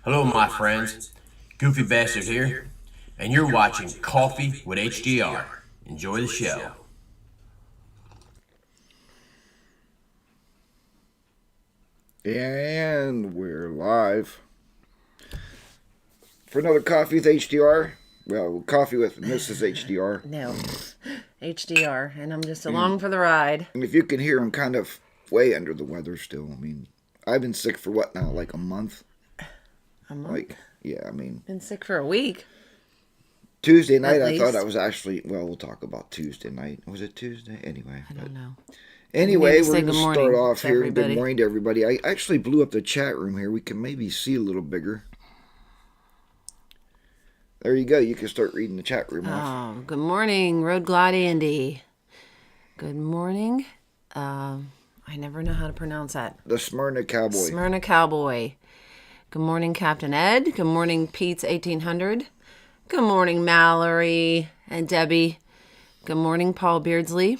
Hello, my friends. Goofy Bastard here, and you're watching Coffee with HDR. Enjoy the show. And we're live for another Coffee with HDR. Well, Coffee with Mrs. HDR. No, HDR, and I'm just along for the ride. And if you can hear, I'm kind of way under the weather still. I mean, I've been sick for what now, like a month? A month? Been sick for a week. Tuesday night, At I thought least. I was actually, we'll talk about Tuesday night. Was it Tuesday? Anyway. I don't know. Anyway, You need to we're say going to good start morning off to here. everybody. Good morning to everybody. I actually blew up the chat room here. We can maybe see a little bigger. There you go. You can start reading the chat room off. Oh, good morning, Road Glide Andy. Good morning. I never know how to pronounce that. The Smyrna Cowboy. Smyrna Cowboy. Good morning, Captain Ed. Good morning, Pete's 1800. Good morning, Mallory and Debbie. Good morning, Paul Beardsley.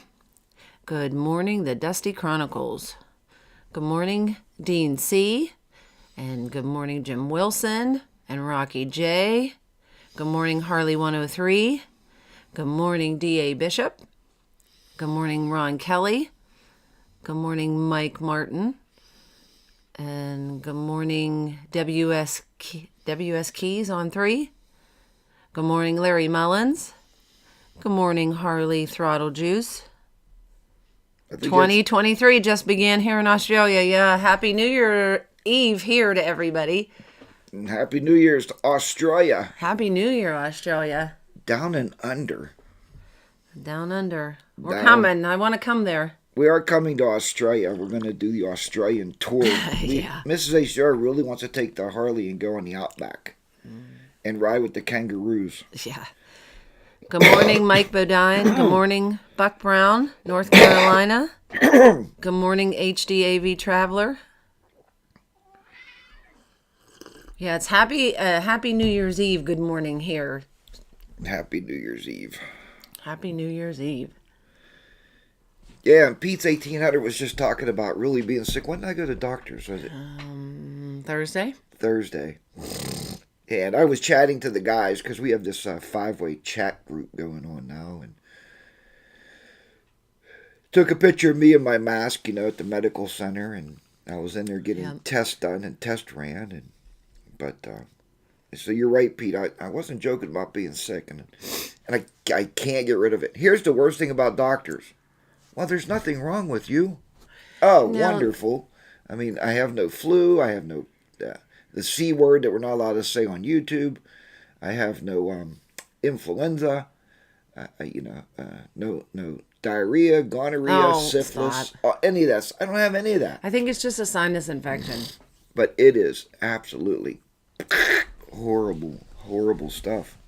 Good morning, the Dusty Chronicles. Good morning, Dean C. And good morning, Jim Wilson and Rocky J. Good morning, Harley 103. Good morning, D.A. Bishop. Good morning, Ron Kelly. Good morning, Mike Martin. And good morning, WS Keys on 3. Good morning, Larry Mullins. Good morning, Harley Throttle Juice. 2023 just began here in Australia. Yeah, Happy New Year Eve here to everybody. And Happy New Year's to Australia. Happy New Year, Australia. Down and under. Down under. We're Down. coming. I want to come there. We are coming to Australia. We're going to do the Australian tour. Yeah. Mrs. HDR really wants to take the Harley and go on the Outback and ride with the kangaroos. Yeah. Good morning, Mike Bodine. Good morning, Buck Brown, North Carolina. Good morning, HDAV Traveler. Yeah, it's happy New Year's Eve. Good morning here. Happy New Year's Eve. Happy New Year's Eve. Yeah, and Pete's 1800 was just talking about really being sick. When did I go to the doctor's? Was it Thursday? Thursday? And I was chatting to the guys because we have this 5-way chat group going on now. And took a picture of me and my mask, at the medical center. And I was in there getting tests done and test ran. But so you're right, Pete. I wasn't joking about being sick. And I can't get rid of it. Here's the worst thing about doctors. Well, there's nothing wrong with you. Oh, No. Wonderful. I mean, I have no flu. I have no the C word that we're not allowed to say on YouTube. I have no influenza. No diarrhea, gonorrhea, syphilis, any of that. I don't have any of that. I think it's just a sinus infection. But it is absolutely horrible, horrible stuff.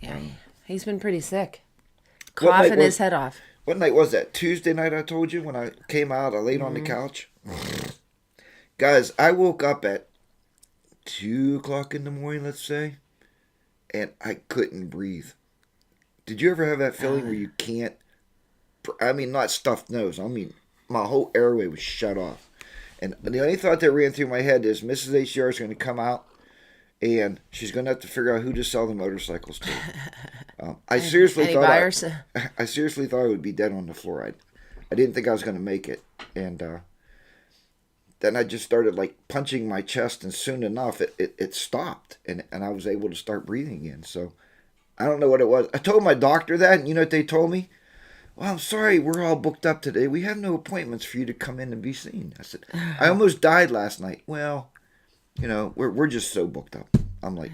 Yeah, he's been pretty sick. What night Coughing his head off. What night was that? Tuesday night, I told you, when I came out, I laid on the couch. Guys, I woke up at 2 o'clock in the morning, let's say, and I couldn't breathe. Did you ever have that feeling where you can't, not stuffed nose, my whole airway was shut off. And the only thought that ran through my head is Mrs. HDR is going to come out, and she's going to have to figure out who to sell the motorcycles to. I seriously thought I would be dead on the floor. I didn't think I was going to make it, and then I just started punching my chest, and soon enough it stopped, and I was able to start breathing again. So I don't know what it was. I told my doctor that, and you know what they told me? Well, I'm sorry, we're all booked up today. We have no appointments for you to come in and be seen. I said, I almost died last night. Well, we're just so booked up. I'm like,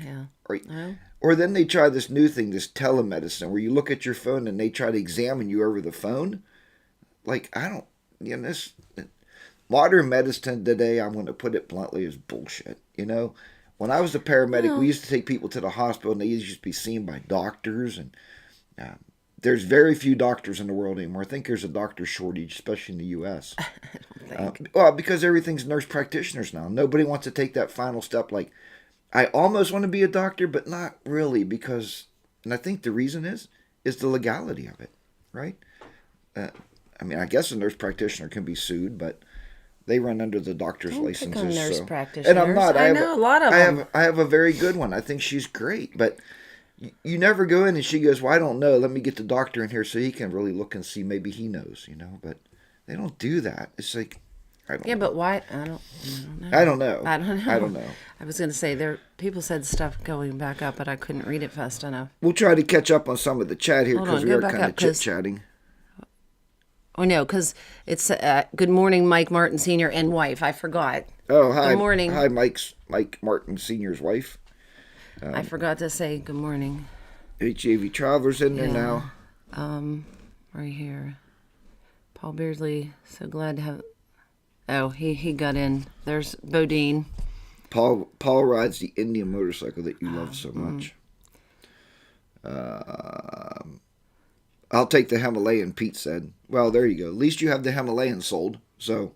right. Well. Or then they try this new thing, this telemedicine, where you look at your phone and they try to examine you over the phone. This modern medicine today, I'm going to put it bluntly, is bullshit. When I was a paramedic, we used to take people to the hospital and they used to be seen by doctors. And there's very few doctors in the world anymore. I think there's a doctor shortage, especially in the U.S. I don't think. Well, because everything's nurse practitioners now. Nobody wants to take that final step. I almost want to be a doctor, but not really, because, and I think the reason is the legality of it, right? I guess a nurse practitioner can be sued, but They run under the doctor's Don't pick on licenses. nurse So. practitioners. And I'm not. I know a lot of them. I have a very good one. I think she's great. But you never go in and she goes, well, I don't know. Let me get the doctor in here so he can really look and see. Maybe he knows, But they don't do that. It's like, I don't know. But why? I don't know. I don't know. I don't know. I was going to say, people said stuff going back up, but I couldn't read it fast enough. We'll try to catch up on some of the chat here Hold because on, we go are back kind of up, 'cause- chit-chatting. Oh, no, because it's good morning, Mike Martin Sr. and wife. I forgot. Oh, hi. Good morning. Hi, Mike Martin Sr.'s wife. I forgot to say good morning. HAV Travelers in there Yeah. now. Right here. Paul Beardsley, so glad to have... Oh, he got in. There's Bodine. Paul rides the Indian motorcycle that you love so much. I'll take the Himalayan, Pete said. Well, there you go. At least you have the Himalayan sold. So,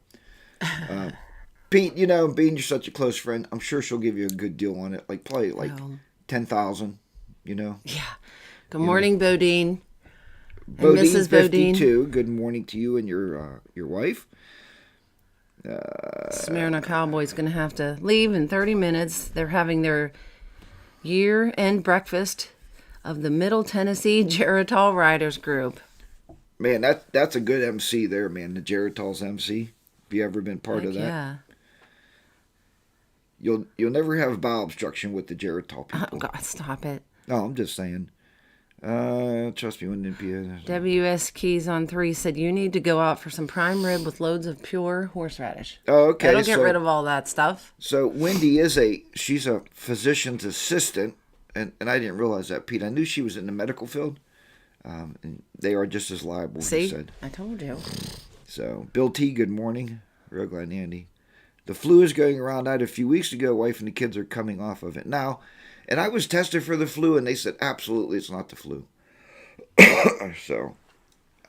Pete, being you're such a close friend, I'm sure she'll give you a good deal on it. Probably 10,000, Yeah. Good morning, Bodine. And Bodine, Mrs. Bodine. 52. Good morning to you and your wife. Smyrna Cowboy's going to have to leave in 30 minutes. They're having their year-end breakfast of the Middle Tennessee Geritol Riders Group. Man, that's a good MC there, man. The Geritol's MC. Have you ever been part of that? Yeah. You'll never have bowel obstruction with the Geritol people. Oh, God, stop it. No, I'm just saying. Trust me, when WS Keys on 3 said you need to go out for some prime rib with loads of pure horseradish. Oh, okay. That'll get rid of all that stuff. So Wendy she's a physician's assistant, and I didn't realize that, Pete. I knew she was in the medical field, and they are just as liable. See, he said. I told you. So Bill T, good morning. Real glad, Andy. The flu is going around. I had a few weeks ago. Wife and the kids are coming off of it now. And I was tested for the flu, and they said absolutely it's not the flu. So,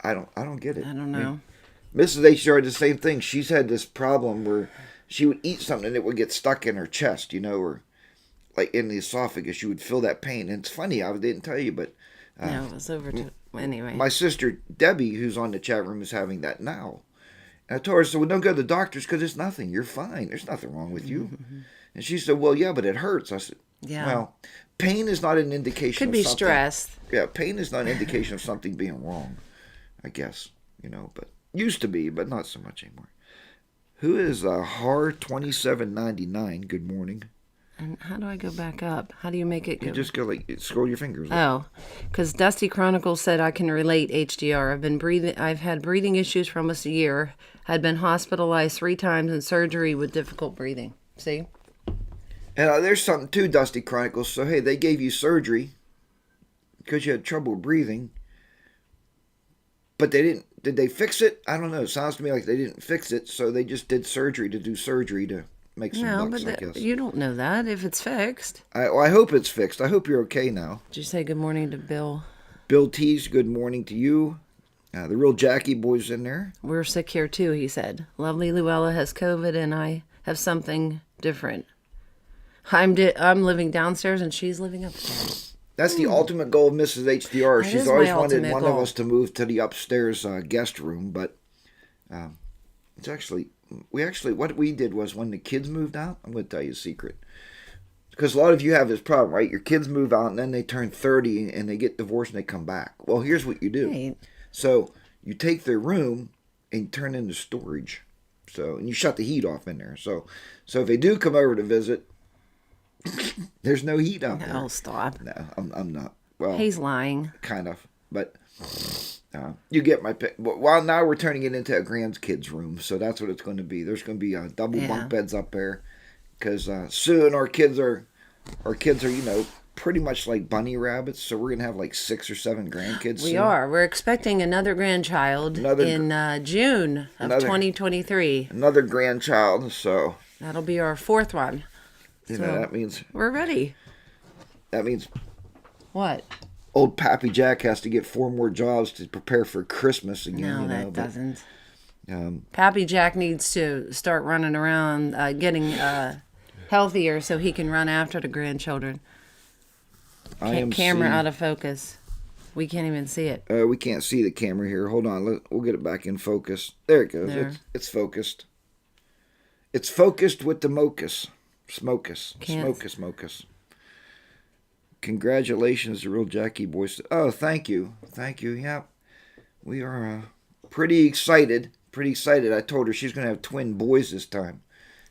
I don't get it. I don't know. Mrs. HR did the same thing. She's had this problem where she would eat something and it would get stuck in her chest, or like in the esophagus. She would feel that pain. And it's funny, I didn't tell you, but No, it was over to anyway. my sister Debbie, who's on the chat room, is having that now. And I told her, so don't go to the doctors because it's nothing. You're fine. There's nothing wrong with you. Mm-hmm. And she said, well, yeah, but it hurts. I said, yeah. Well, pain is not an indication Could of be something. stress. Yeah, pain is not an indication of something being wrong, I guess. But used to be, but not so much anymore. Who is Har2799? Good morning. And how do I go back up? How do you make it go? You just go scroll your fingers up. Oh, because Dusty Chronicles said I can relate HDR. I've had breathing issues for almost a year. Had been hospitalized 3 times and surgery with difficult breathing. See? And there's something too, Dusty Chronicles. So hey, they gave you surgery because you had trouble breathing, but they didn't. Did they fix it? I don't know. It sounds to me like they didn't fix it, so they just did surgery to do surgery to make some bucks, I guess. You don't know that if it's fixed. I hope it's fixed. I hope you're okay now. Did you say good morning to Bill? Bill T's, good morning to you. The real Jackie boy's in there. We're sick here too, he said. Lovely Luella has COVID and I have something different. I'm living downstairs and she's living upstairs. That's the ultimate goal of Mrs. HDR. That She's is always my wanted ultimate one of goal. us to move to the upstairs guest room, but it's what we did was when the kids moved out, I'm going to tell you a secret. Because a lot of you have this problem, right? Your kids move out and then they turn 30 and they get divorced and they come back. Well, here's what you do. Right. So you take their room and turn it into storage. And you shut the heat off in there. So if they do come over to visit, there's no heat out there. No, stop. No, I'm not. Well, He's lying. kind of, but you get my pick. Well, now we're turning it into a grandkids room, so that's what it's going to be. There's going to be double bunk beds up there, because soon our kids are pretty much like bunny rabbits. So we're going to have like 6 or 7 grandkids. We soon. are. We're expecting another grandchild in June of 2023. Another grandchild. So That'll be our 4th one. that means We're ready. What? old Pappy Jack has to get 4 more jobs to prepare for Christmas again. No, doesn't. Pappy Jack needs to start running around, getting healthier so he can run after the grandchildren. Camera out of focus. We can't even see it. We can't see the camera here. Hold on. We'll get it back in focus. There it goes. There. It's focused. It's focused with the Mocus. Smokus. Can't- Smokus. Congratulations, the real Jackie boys. Oh, thank you. Thank you. Yeah. We are pretty excited. I told her she's going to have twin boys this time.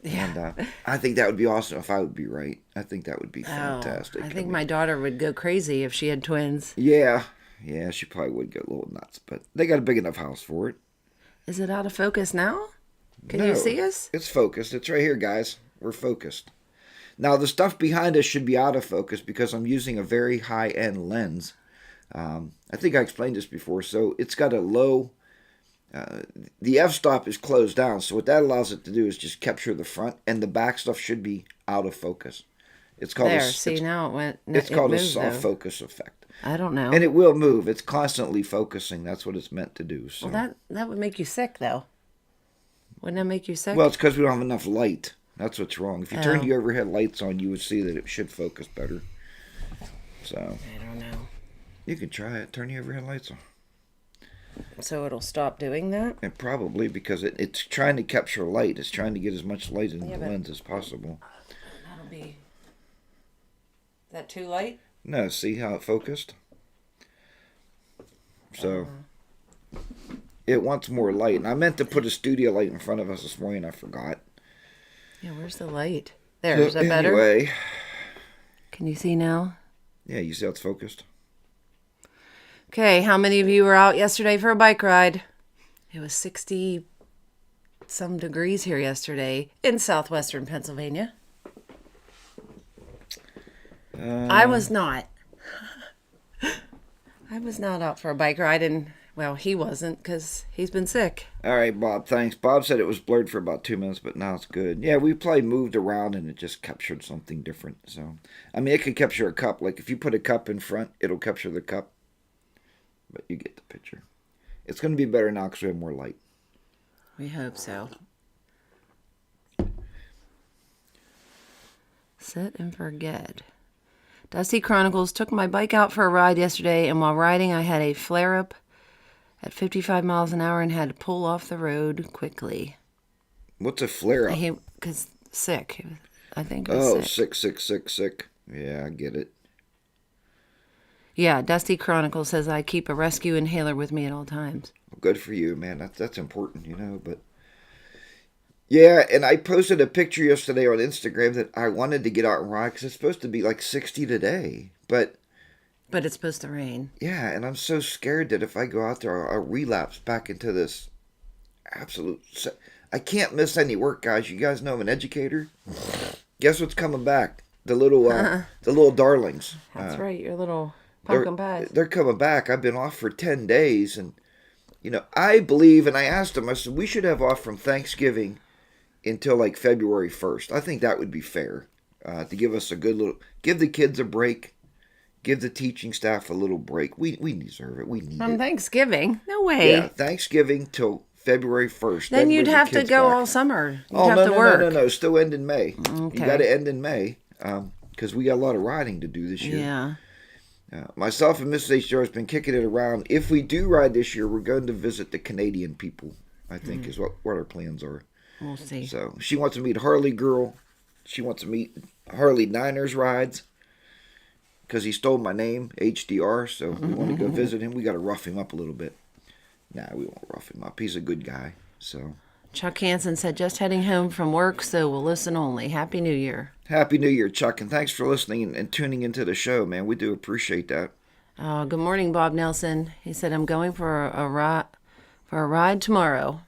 Yeah. And I think that would be awesome if I would be right. I think that would be Oh, fantastic. I think my daughter would go crazy if she had twins. Yeah. Yeah, she probably would get a little nuts, but they got a big enough house for it. Is it out of focus now? Can No, you see us? It's focused. It's right here, guys. We're focused. Now, the stuff behind us should be out of focus because I'm using a very high-end lens. I think I explained this before. So it's got a low... the f-stop is closed down, so what that allows it to do is just capture the front, and the back stuff should be out of focus. It's called There, see, now it went... It's called a moved, soft though. focus effect. I don't know. And it will move. It's constantly focusing. That's what it's meant to do. So. Well, that would make you sick, though. Wouldn't that make you sick? Well, it's because we don't have enough light. That's what's wrong. If you turned Oh. the overhead lights on, you would see that it should focus better. So I don't know. you can try it. Turn the overhead lights on. So it'll stop doing that? And probably because it's trying to capture light. It's trying to get as much light in Yeah, the but- lens as possible. That'll be... Is that too light? No, see how it focused? So it wants more light. And I meant to put a studio light in front of us this morning. I forgot. Yeah, where's the light? There, is that better? Anyway, Can you see now? yeah, you see how it's focused? Okay, how many of you were out yesterday for a bike ride? It was 60-some degrees here yesterday in southwestern Pennsylvania. I was not. I was not out for a bike ride, and, well, he wasn't because he's been sick. All right, Bob, thanks. Bob said it was blurred for about 2 minutes, but now it's good. Yeah, we probably moved around and it just captured something different. So, I mean, it could capture a cup. Like, if you put a cup in front, it'll capture the cup. But you get the picture. It's going to be better now because we have more light. We hope so. Set and forget. Dusty Chronicles took my bike out for a ride yesterday, and while riding, I had a flare-up at 55 miles an hour and had to pull off the road quickly. What's a flare up? Because sick. I think it was sick. Yeah, I get it. Yeah, Dusty Chronicles says I keep a rescue inhaler with me at all times. Well, good for you, man. That's important, you know. But yeah, and I posted a picture yesterday on Instagram that I wanted to get out and ride because it's supposed to be like 60 today. But it's supposed to rain. yeah, and I'm so scared that if I go out there, I'll relapse back into this absolute... I can't miss any work, guys. You guys know I'm an educator. Guess what's coming back? The little darlings. That's right, your little pumpkin pies. They're coming back. I've been off for 10 days, and you know, I believe, and I asked them, I said, we should have off from Thanksgiving until like February 1st. I think that would be fair to give us a good little... Give the kids a break. Give the teaching staff a little break. We deserve it. We need From it. Thanksgiving? No way. Yeah, Thanksgiving till February 1st. Then you'd bring the have to kids go back. all summer. You'd Oh, have no, to no, work. no. Still end in May. Okay. You got to end in May because we got a lot of riding to do this year. Yeah. Myself and Mrs. HDR has been kicking it around. If we do ride this year, we're going to visit the Canadian people, I think, is what our plans are. We'll see. So she wants to meet Harley girl. She wants to meet Harley Niners rides because he stole my name, HDR. So we want to go visit him. We got to rough him up a little bit. Nah, we won't rough him up. He's a good guy. So Chuck Hansen said, just heading home from work, so we'll listen only. Happy New Year. Happy New Year, Chuck, and thanks for listening and tuning into the show, man. We do appreciate that. Good morning, Bob Nelson. He said, I'm going for a ride tomorrow.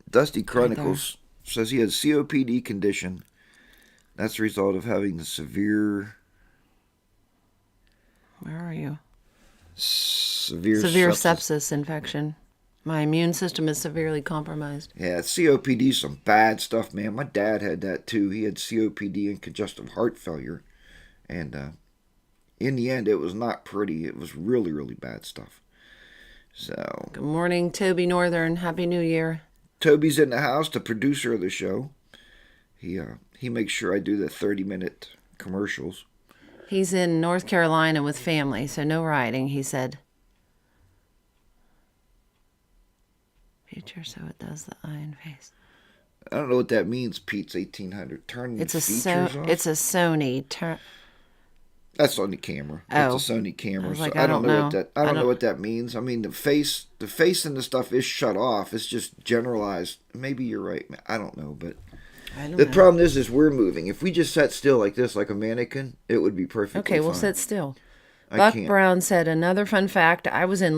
Dusty Chronicles says he has COPD condition. That's the result of having the severe Where are you? Severe sepsis infection. My immune system is severely compromised. Yeah, COPD is some bad stuff, man. My dad had that too. He had COPD and congestive heart failure. And in the end, it was not pretty. It was really, really bad stuff. So, Good morning, Toby Northern. Happy New Year. Toby's in the house, the producer of the show. He makes sure I do the 30-minute commercials. He's in North Carolina with family, so no riding, he said. Future, so it does the eye and face. I don't know what that means, Pete's 1800. Turn It's features off? It's a Sony. That's on the camera. Oh. It's a Sony camera. was like, so I don't know. I don't know what that means. I mean, the face and the stuff is shut off. It's just generalized. Maybe you're right. I don't know, but I don't the know. problem is we're moving. If we just sat still like this, like a mannequin, it would be perfectly Okay, we'll fine. sit still. I Buck can't. Brown said, another fun fact, I was in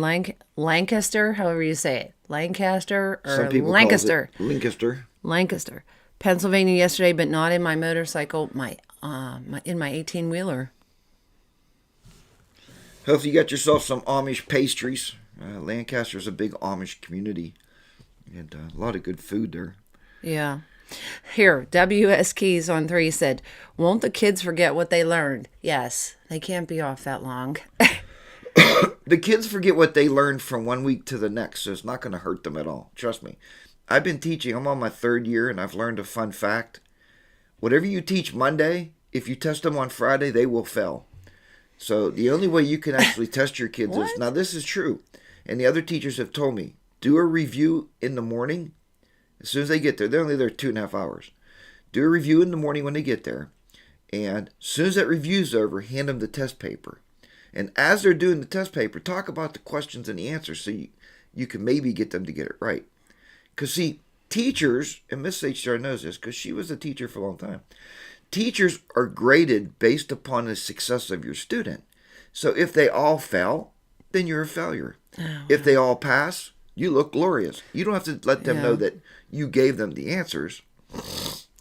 Lancaster, however you say it. Lancaster or Some people Lancaster. calls it Lancaster. Lancaster, Pennsylvania yesterday, but not in my motorcycle, in my 18-wheeler. Hope you got yourself some Amish pastries. Lancaster's a big Amish community, and a lot of good food there. Yeah. Here, WS Keys on 3 said, won't the kids forget what they learned? Yes, they can't be off that long. The kids forget what they learned from one week to the next, so it's not going to hurt them at all. Trust me. I've been teaching. I'm on my 3rd year, and I've learned a fun fact. Whatever you teach Monday, if you test them on Friday, they will fail. So the only way you can actually test your kids is, now this is true, and the other teachers have told me, do a review in the morning. As soon as they get there, they're only there 2.5 hours. Do a review in the morning when they get there, and as soon as that review's over, hand them the test paper. And as they're doing the test paper, talk about the questions and the answers so you can maybe get them to get it right. Because, see, teachers, and Miss HDR knows this because she was a teacher for a long time, teachers are graded based upon the success of your student. So if they all fail, then you're a failure. If they all pass, you look glorious. You don't have to let them know that you gave them the answers.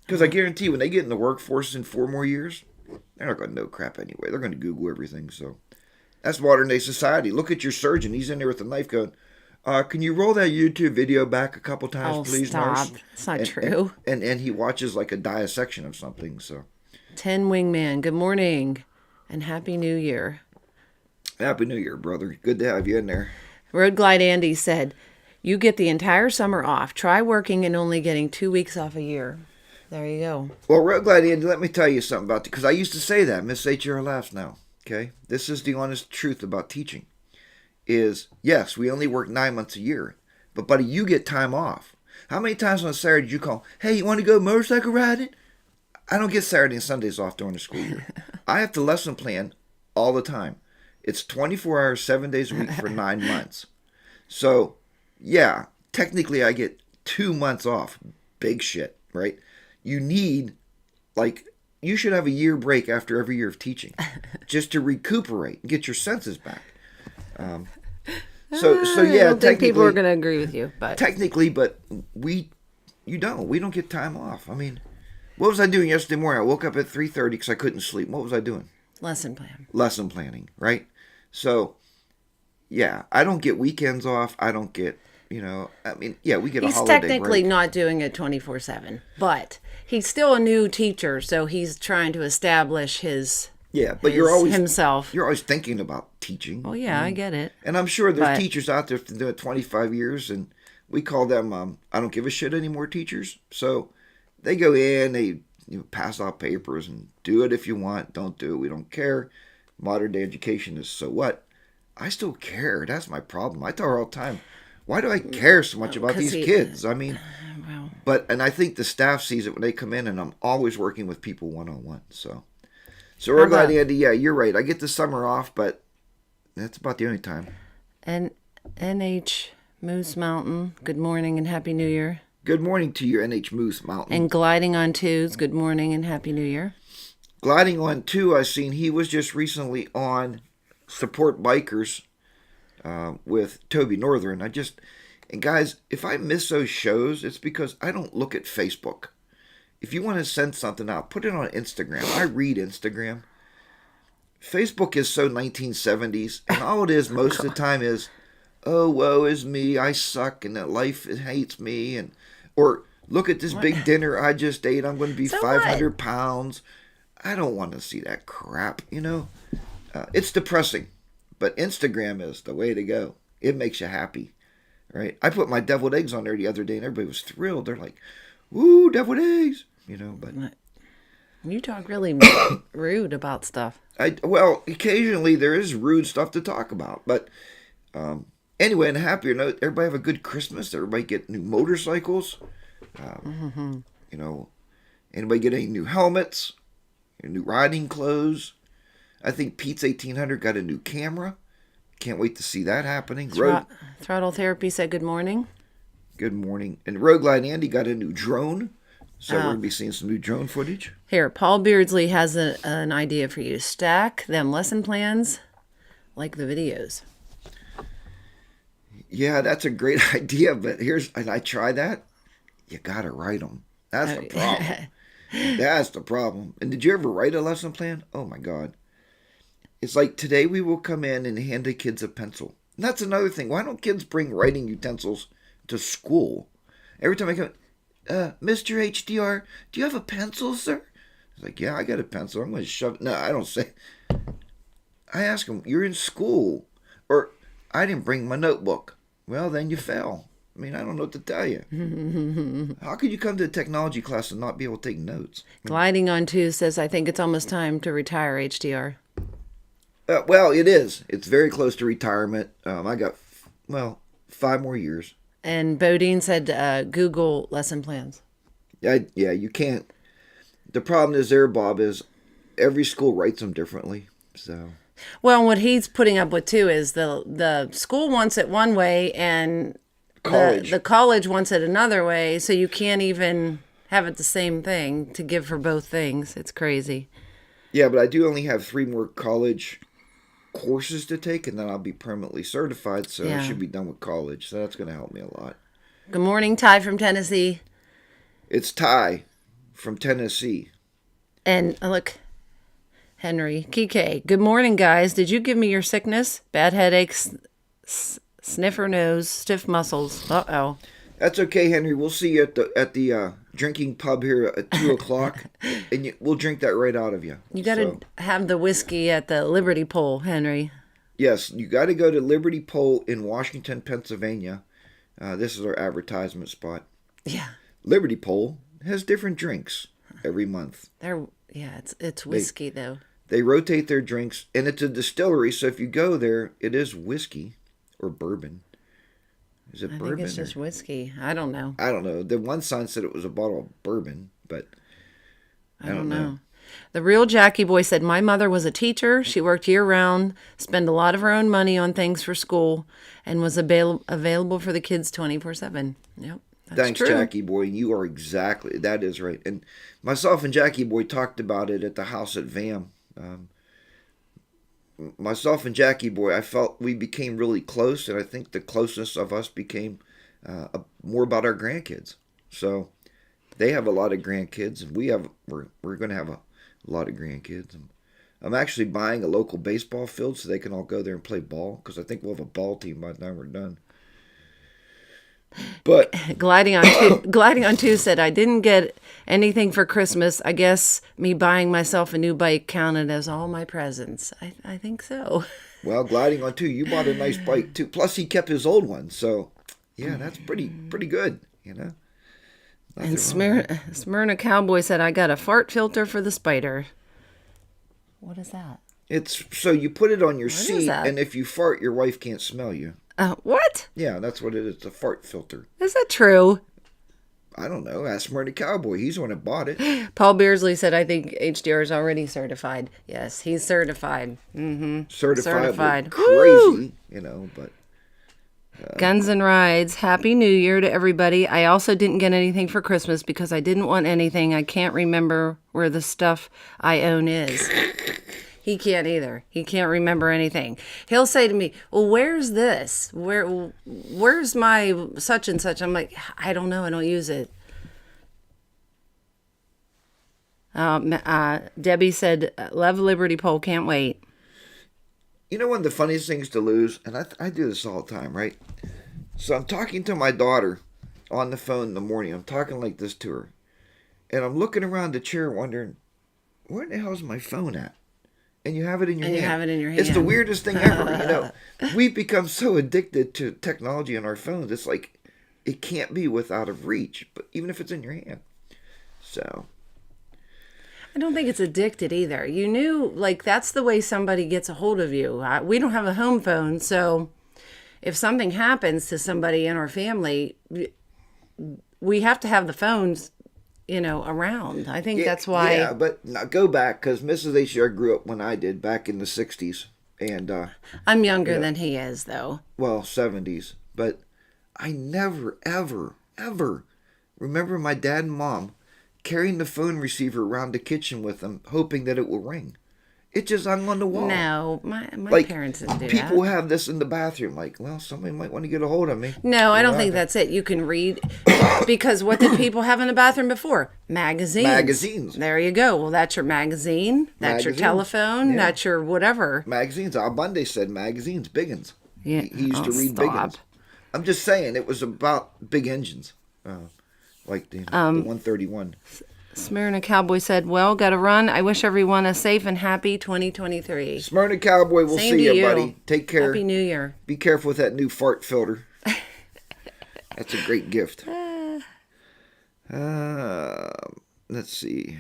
Because I guarantee when they get in the workforce in 4 more years, they're not going to know crap anyway. They're going to Google everything. So that's modern day society. Look at your surgeon. He's in there with a knife going, can you roll that YouTube video back a couple times, please, stop. nurse? It's not true. And he watches like a dissection of something. So 10 Wingman, good morning and Happy New Year. Happy New Year, brother. Good to have you in there. Road Glide Andy said, you get the entire summer off. Try working and only getting 2 weeks off a year. There you go. Well, Road Glide Andy, let me tell you something about it, because I used to say that. Miss HR laughs now. Okay? This is the honest truth about teaching. Is, yes, we only work 9 months a year. But, buddy, you get time off. How many times on Saturday did you call, hey, you want to go motorcycle riding? I don't get Saturday and Sundays off during the school year. I have to lesson plan all the time. It's 24 hours, 7 days a week for 9 months. So, yeah, technically I get 2 months off. Big shit, right? You need, you should have a year break after every year of teaching just to recuperate and get your senses back. So yeah, I don't think people are going to agree with you, but technically, but we don't get time off. I mean, what was I doing yesterday morning? I woke up at 3:30 because I couldn't sleep. What was I doing? lesson plan. Lesson planning, right? So, yeah, I don't get weekends off. I don't get, we get a holiday He's technically break. not doing it 24/7, but he's still a new teacher, so he's trying to establish his you're always himself. You're always thinking about teaching. Oh yeah, I get it. And I'm sure there's But- teachers out there that do it 25 years, and we call them I don't give a shit anymore teachers. So they go in, they pass out papers and do it if you want, don't do it, we don't care. Modern day education is so what? I still care. That's my problem. I tell her all the time, why do I care so much about 'Cause these kids? I mean, Well, and I think the staff sees it when they come in, and I'm always working with people one-on-one. So we're glad, Andy. Yeah, you're right. I get the summer off, but that's about the only time. and NH Moose Mountain, good morning and Happy New Year. Good morning to you, NH Moose Mountain. And Gliding on Twos, good morning and Happy New Year. Gliding on 2, I seen he was just recently on Support Bikers with Toby Northern. And guys, if I miss those shows, it's because I don't look at Facebook. If you want to send something out, put it on Instagram. I read Instagram. Facebook is so 1970s, and all it is most of the time is, oh, woe is me, I suck, and that life hates me, or look at this big dinner I just ate, I'm going to be So 500 pounds. I don't want to see that crap, It's depressing, but Instagram is the way to go. It makes you happy, right? I put my deviled eggs on there the other day, and everybody was thrilled. They're like, woo, deviled eggs, but... You talk really rude about stuff. Well, occasionally there is rude stuff to talk about, but anyway, on a happier note, everybody have a good Christmas. Everybody get new motorcycles. You know, anybody get any new helmets, new riding clothes? I think Pete's 1800 got a new camera. Can't wait to see that happening. Throttle Therapy said good morning. Good morning. And Road Glide Andy got a new drone. So we're going to be seeing some new drone footage. Here, Paul Beardsley has an idea for you. Stack them lesson plans like the videos. Yeah, that's a great idea. But and I try that. You got to write them. That's the problem. That's the problem. And did you ever write a lesson plan? Oh, my God. It's like today we will come in and hand the kids a pencil. And that's another thing. Why don't kids bring writing utensils to school? Every time I come, Mr. HDR, do you have a pencil, sir? It's like, yeah, I got a pencil. I'm going to shove it. No, I don't say. I ask them, you're in school. Or, I didn't bring my notebook. Well, then you fail. I mean, I don't know what to tell you. How could you come to a technology class and not be able to take notes? Gliding on 2 says, I think it's almost time to retire, HDR. Well, it is. It's very close to retirement. I got, 5 more years. And Bodine said Google lesson plans. Yeah, you can't. The problem is there, Bob, is every school writes them differently. So. Well, what he's putting up with, too, is the school wants it one way and the college wants it another way. So you can't even have it the same thing to give for both things. It's crazy. Yeah, but I do only have 3 more college courses to take, and then I'll be permanently certified, so I should be done with college. So that's going to help me a lot. Good morning, Ty from Tennessee. It's Ty from Tennessee. And look, Henry, Kike. Good morning, guys. Did you give me your sickness? Bad headaches, sniffer nose, stiff muscles. Uh-oh. That's okay, Henry. We'll see you at the drinking pub here at 2:00, and we'll drink that right out of you. You got to have the whiskey at the Liberty Pole, Henry. Yes, you got to go to Liberty Pole in Washington, Pennsylvania. This is our advertisement spot. Yeah. Liberty Pole has different drinks every month. It's whiskey though. They rotate their drinks, and it's a distillery. So if you go there, it is whiskey or bourbon. Is it bourbon? I think it's just whiskey. I don't know. I don't know. The one sign said it was a bottle of bourbon, but I don't know. The real Jackie boy said, my mother was a teacher. She worked year-round, spent a lot of her own money on things for school, and was available for the kids 24/7. Yep, that's Thanks, true. Jackie boy. You are exactly, that is right. And myself and Jackie boy talked about it at the house at VAM. Myself and Jackie boy, I felt we became really close, and I think the closeness of us became more about our grandkids. So they have a lot of grandkids, and we're going to have a lot of grandkids. I'm actually buying a local baseball field so they can all go there and play ball, because I think we'll have a ball team by the time we're done. But Gliding on 2 said, I didn't get anything for Christmas. I guess me buying myself a new bike counted as all my presents. I think so. Well, Gliding on 2, you bought a nice bike too. Plus he kept his old one. So yeah, that's pretty good, you know. And Smyrna Cowboy said, I got a fart filter for the Spider. What is that? It's so you put it on your seat, and if you fart, your wife can't smell you. What? Yeah, that's what it is. It's a fart filter. Is that true? I don't know. Ask Smyrna Cowboy. He's the one that bought it. Paul Beardsley said, I think HDR is already certified. Yes, he's certified. Mm-hmm. Certified. Crazy, you know, but. Guns and Rides. Happy New Year to everybody. I also didn't get anything for Christmas because I didn't want anything. I can't remember where the stuff I own is. He can't either. He can't remember anything. He'll say to me, well, where's this? Where's my such and such? I'm like, I don't know. I don't use it. Debbie said, love Liberty Pole. Can't wait. You know, one of the funniest things to lose, and I do this all the time, right? So I'm talking to my daughter on the phone in the morning. I'm talking like this to her. And I'm looking around the chair wondering, where the hell is my phone at? And you have it in your hand. It's the weirdest thing ever. You know, we've become so addicted to technology on our phones. It's like it can't be without of reach, but even if it's in your hand. So I don't think it's addicted either. You knew, like, that's the way somebody gets a hold of you. We don't have a home phone, so if something happens to somebody in our family, we have to have the phones, around. I think that's why. Yeah, but now go back, because Mrs. HDR grew up when I did, back in the 60s. And, I'm younger than he is, though. well, 70s. But I never, ever, ever remember my dad and mom carrying the phone receiver around the kitchen with them, hoping that it will ring. It just hung on the wall. No, my Like, parents didn't do people that. have this in the bathroom. Like, well, somebody might want to get a hold of me. No, I don't think that's it. You can read, because what did people have in the bathroom before? Magazines. Magazines. There you go. Well, that's your magazine. That's your Magazines. telephone. Yeah. That's your whatever. Magazines. Al Bundy said magazines, big uns. Yeah. He used to read stop. big uns. I'm just saying, it was about big engines. Like the 131. Smyrna Cowboy said, well, gotta run. I wish everyone a safe and happy 2023. Smyrna Cowboy, we'll Same see to you, you. buddy. Take care. Happy New Year. Be careful with that new fart filter. That's a great gift. Let's see.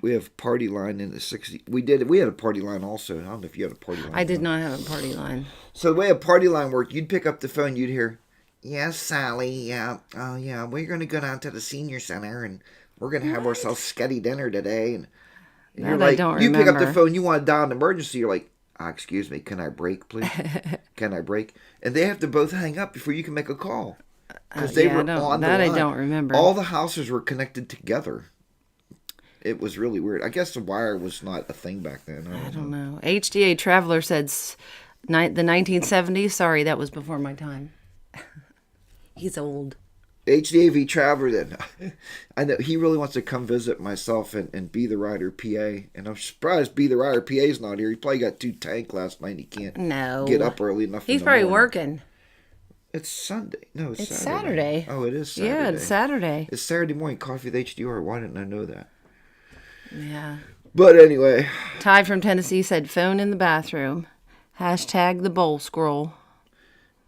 We have party line in the 60s. We had a party line also. I don't know if you had a party line. I did not have a party line. So the way a party line worked, you'd pick up the phone, you'd hear, yes, Sally, yeah, oh yeah, we're going to go down to the senior center and we're going to have ourselves sketty dinner today. And you're That I like, don't you pick up the remember. phone, you want to dial an emergency, you're like, excuse me, can I break, please? Can I break? And they have to both hang up before you can make a call. Because they were on the line. I don't remember. All the houses were connected together. It was really weird. I guess the wire was not a thing back then. I don't know. HDA Traveler said the 1970s. Sorry, that was before my time. He's old. HDAV Traveler, then. I know he really wants to come visit myself and Be the Rider PA. And I'm surprised Be the Rider PA's not here. He probably got too tanked last night. He can't get up early enough. He's in the probably morning. working. It's Sunday. No, it's Saturday. Oh, it is Saturday. Yeah, it's Saturday. It's Saturday morning. Coffee with HDR. Why didn't I know that? Yeah. But anyway. Ty from Tennessee said, phone in the bathroom. Hashtag the bowl scroll.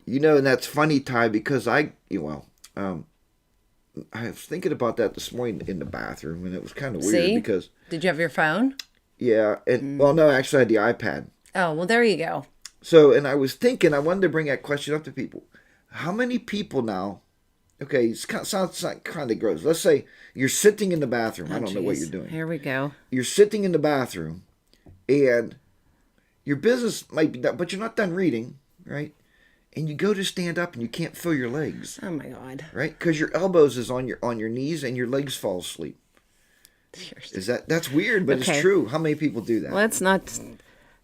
And that's funny, Ty, because I was thinking about that this morning in the bathroom, and it was kind of weird. See? Because Did you have your phone? yeah, and well, no, actually, I had the iPad. Oh, well, there you go. So, and I was thinking, I wanted to bring that question up to people. How many people now? Okay, it sounds kind of gross. Let's say you're sitting in the bathroom. I don't know what you're doing. Here we go. You're sitting in the bathroom, and your business might be done, but you're not done reading, right? And you go to stand up, and you can't feel your legs. Oh, my God. Right? Because your elbows is on your knees, and your legs fall asleep. That's weird, but Okay. it's true. How many people do that? Let's not.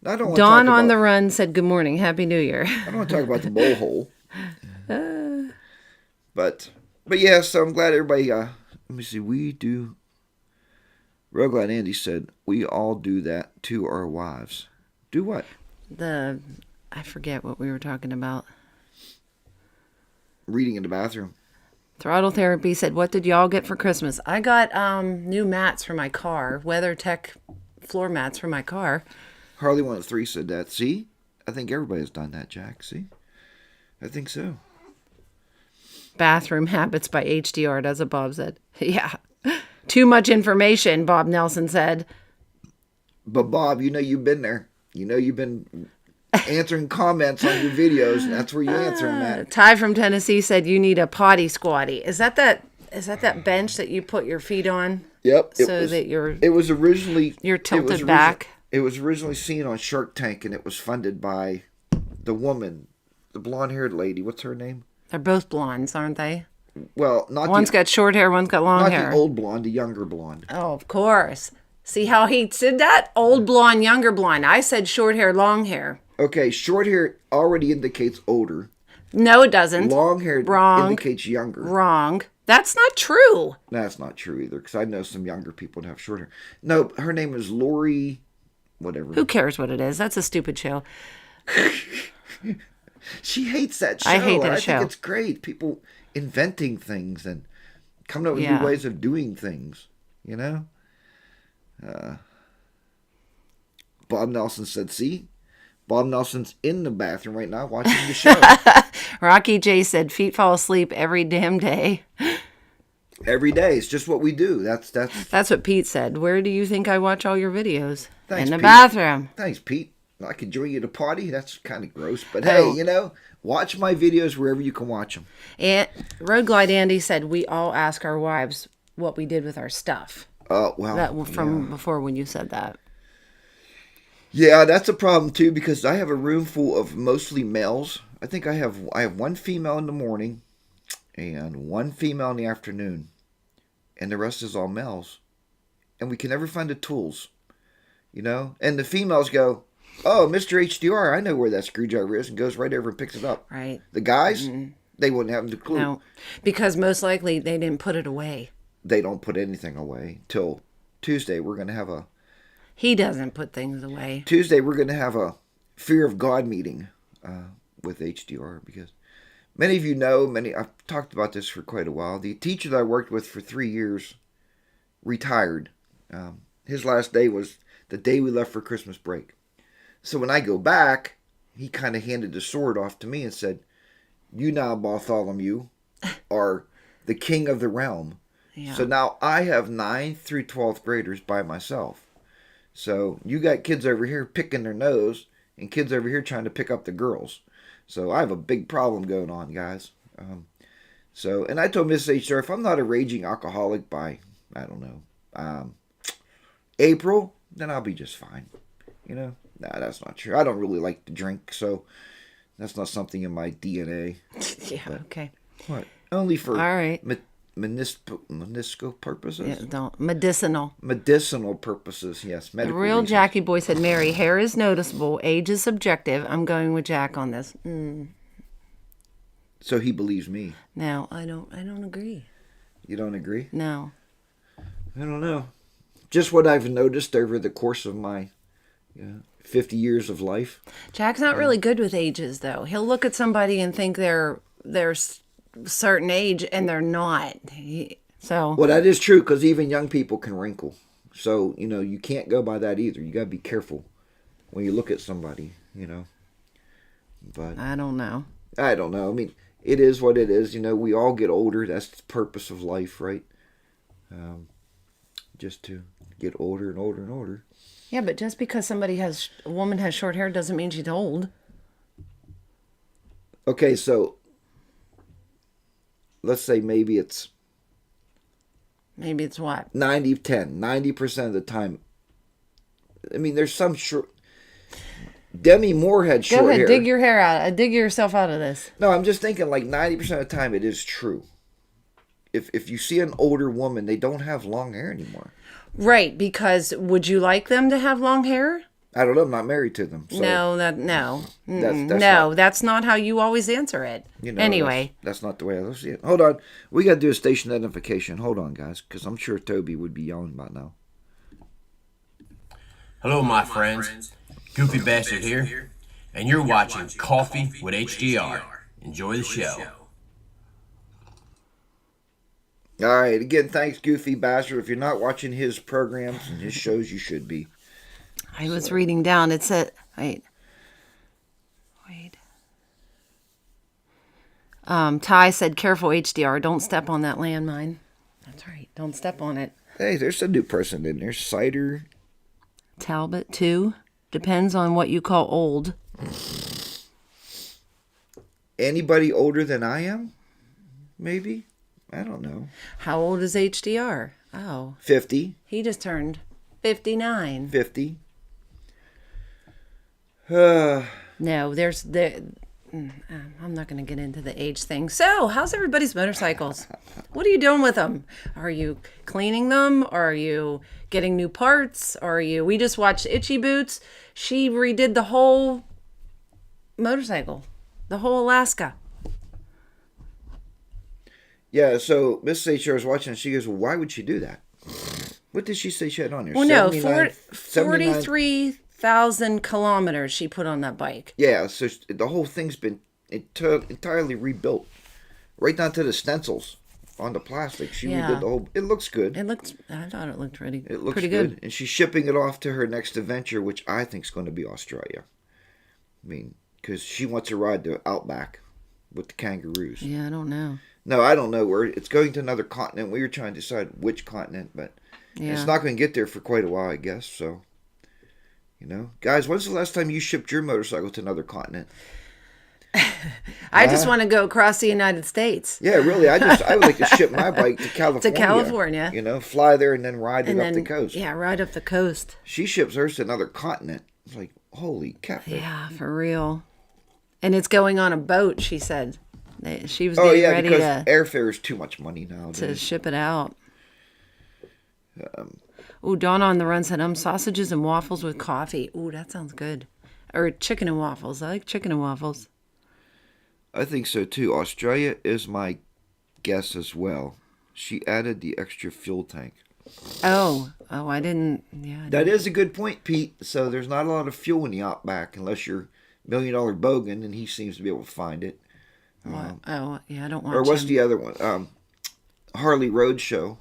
I don't want Dawn to talk on the about, Run said, good morning. Happy New Year. I don't want to talk about the bowl hole. But yeah, so I'm glad everybody, let me see, we do, real glad Andy said, we all do that to our wives. Do what? I forget what we were talking about. Reading in the bathroom. Throttle Therapy said, what did y'all get for Christmas? I got new mats for my car, WeatherTech floor mats for my car. Harley 103 said that. See? I think everybody's done that, Jack. See? I think so. Bathroom Habits by HDR, that's what Bob said. Yeah. Too much information, Bob Nelson said. But Bob, you've been there. You've been answering comments on your videos, and that's where you answer them at. Ty from Tennessee said you need a potty squatty. Is that that bench that you put your feet on? Yep. That it was originally you're tilted back. It was originally seen on Shark Tank, and it was funded by the woman, the blonde-haired lady. What's her name? They're both blondes, aren't they? Well, not One's got short hair, one's got long not hair. the old blonde, the younger blonde. Oh, of course. See how he said that? Old blonde, younger blonde. I said short hair, long hair. Okay, short hair already indicates older. No, it doesn't. Long hair Wrong. indicates younger. Wrong. That's not true. That's not true either, because I know some younger people that have short hair. No, her name is Lori, whatever. Who cares what it is? That's a stupid show. She hates that show. I hate that I show. think it's great. People inventing things and coming up with Yeah. new ways of doing things, Bob Nelson said, see? Bob Nelson's in the bathroom right now watching the show. Rocky J said feet fall asleep every damn day. Every day. It's just what we do. That's That's what Pete said. Where do you think I watch all your videos? Thanks, In the Pete. bathroom. Thanks, Pete. I could join you at a party. That's kind of gross. But Oh. hey, watch my videos wherever you can watch them. And Road Glide Andy said we all ask our wives what we did with our stuff. Oh, well. That from before when you said that. Yeah, that's a problem too because I have a room full of mostly males. I think I have one female in the morning and one female in the afternoon. And the rest is all males. And we can never find the tools. And the females go, "Oh, Mr. HDR, I know where that screwdriver is," and goes right over and picks it up. Right. The guys, they wouldn't have the clue. No. Because most likely they didn't put it away. They don't put anything away till Tuesday. We're going to have a He doesn't put things away. fear of God meeting with HDR because many of you know, I've talked about this for quite a while. The teacher that I worked with for 3 years retired. His last day was the day we left for Christmas break. So when I go back, he kind of handed the sword off to me and said, "You now, Bartholomew, are the king of the realm." Yeah. So now I have 9th through 12th graders by myself. So you got kids over here picking their nose and kids over here trying to pick up the girls. So I have a big problem going on, guys. And I told Mrs. HR, if I'm not a raging alcoholic by, I don't know, April, then I'll be just fine. Nah, that's not true. I don't really like to drink, so that's not something in my DNA. Yeah, okay. What? Only for All right. meniscal purposes? Yeah, don't. Medicinal. Medicinal purposes, yes. The Medical real reasons. Jackie boy said, Mary, hair is noticeable. Age is subjective. I'm going with Jack on this. So he believes me. No, I don't agree. You don't agree? No. I don't know. Just what I've noticed over the course of my 50 years of life. Jack's not really good with ages, though. He'll look at somebody and think they're certain age, and they're not. Well, that is true, because even young people can wrinkle. So, you can't go by that either. You got to be careful when you look at somebody, But I don't know. I don't know. I mean, it is what it is. We all get older. That's the purpose of life, right? Just to get older and older and older. Yeah, but just because a woman has short hair doesn't mean she's old. Okay, so let's say maybe it's what? 90-10. 90% of the time. I mean, there's some short... Demi Moore had short hair. Go ahead, dig your hair out. Dig yourself out of this. No, I'm just thinking like 90% of the time it is true. If you see an older woman, they don't have long hair anymore. Right, because would you like them to have long hair? I don't know. I'm not married to them. So No. That's not how you always answer it. Anyway. That's not the way I see it. Hold on. We got to do a station identification. Hold on, guys, because I'm sure Toby would be yelling about now. Hello, my friends. Goofy Bastard here, and you're watching Coffee with HDR. Enjoy the show. All right. Again, thanks, Goofy Bastard. If you're not watching his programs and his shows, you should be. I was reading down. It said, wait. Ty said, careful, HDR. Don't step on that landmine. That's right. Don't step on it. Hey, there's a new person in there. Cider. Talbot, 2. Depends on what you call old. Anybody older than I am? Maybe? I don't know. How old is HDR? Oh. 50. He just turned 59. 50. No, I'm not going to get into the age thing. So, how's everybody's motorcycles? What are you doing with them? Are you cleaning them? Are you getting new parts? We just watched Itchy Boots. She redid the whole motorcycle, the whole Alaska. Yeah, so Mrs. HR was watching, and she goes, well, why would she do that? What did she say she had on there? Well, no, 79 43,000 kilometers she put on that bike. Yeah, so the whole thing's been entirely rebuilt. Right down to the stencils on the plastic. She redid the whole... It looks good. I thought it looked pretty It looks pretty good. And she's shipping it off to her next adventure, which I think is going to be Australia. I mean, because she wants to ride the Outback with the kangaroos. Yeah, I don't know. No, I don't know where. It's going to another continent. We were trying to decide which continent, but it's not going to get there for quite a while, I guess. So, You know, guys, when's the last time you shipped your motorcycle to another continent? I just want to go across the United States. Yeah, really. I would like to ship my bike to California. To California. You know, fly there and then ride it up the coast. Yeah, ride up the coast. She ships hers to another continent. It's like, holy cat. Yeah, for real. And it's going on a boat, she said. She was Oh, getting yeah, ready because to airfare is too much money now. ship it out. Ooh, Dawn on the Run said, sausages and waffles with coffee. Ooh, that sounds good. Or chicken and waffles. I like chicken and waffles. I think so too. Australia is my guess as well. She added the extra fuel tank. Oh, I didn't. Yeah. That is a good point, Pete. So there's not a lot of fuel in the Outback unless you're $1 Million Bogan, and he seems to be able to find it. What? I don't want. Or what's the other one? Harley Roadshow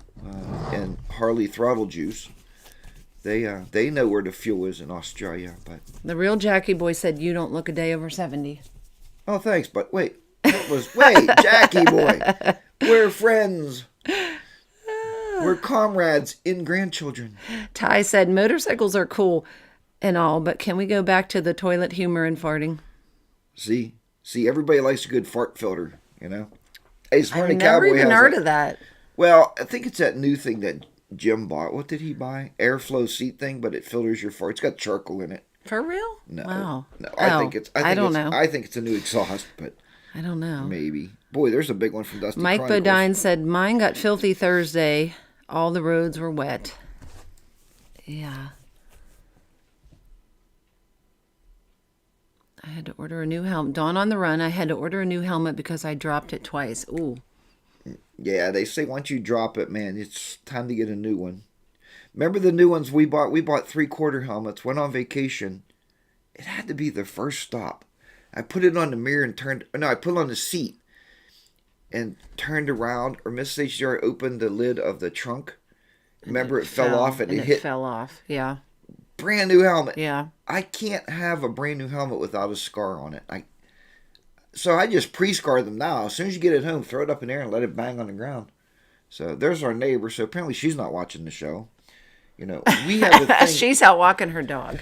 and Harley Throttle Juice. They know where the fuel is in Australia, but The real Jackie boy said you don't look a day over 70. oh, thanks. But wait, Jackie boy, we're friends. We're comrades in grandchildren. Ty said motorcycles are cool and all, but can we go back to the toilet humor and farting? See, everybody likes a good fart filter, you know. Hey, I've never even heard of that. Well, I think it's that new thing that Jim bought. What did he buy? Airflow seat thing, but it filters your fart. It's got charcoal in it. For real? No, Wow. no. I don't know. I think it's a new exhaust, but I don't know. maybe. Boy, there's a big one from Dusty Mike Chronicles. Bodine said mine got filthy Thursday. All the roads were wet. Yeah. I had to order a new helmet. Dawn on the Run. I had to order a new helmet because I dropped it twice. Ooh. Yeah, they say once you drop it, man, it's time to get a new one. Remember the new ones we bought? We bought 3/4 helmets, went on vacation. It had to be the first stop. I put it on the mirror and I put it on the seat and turned around, or Mrs. HDR opened the lid of the trunk. Remember it fell off and it hit. Fell off, yeah. Brand new helmet. Yeah. I can't have a brand new helmet without a scar on it. So I just pre-scar them now. As soon as you get it home, throw it up in the air and let it bang on the ground. So there's our neighbor. So apparently she's not watching the show. You know, we have a thing. She's out walking her dog.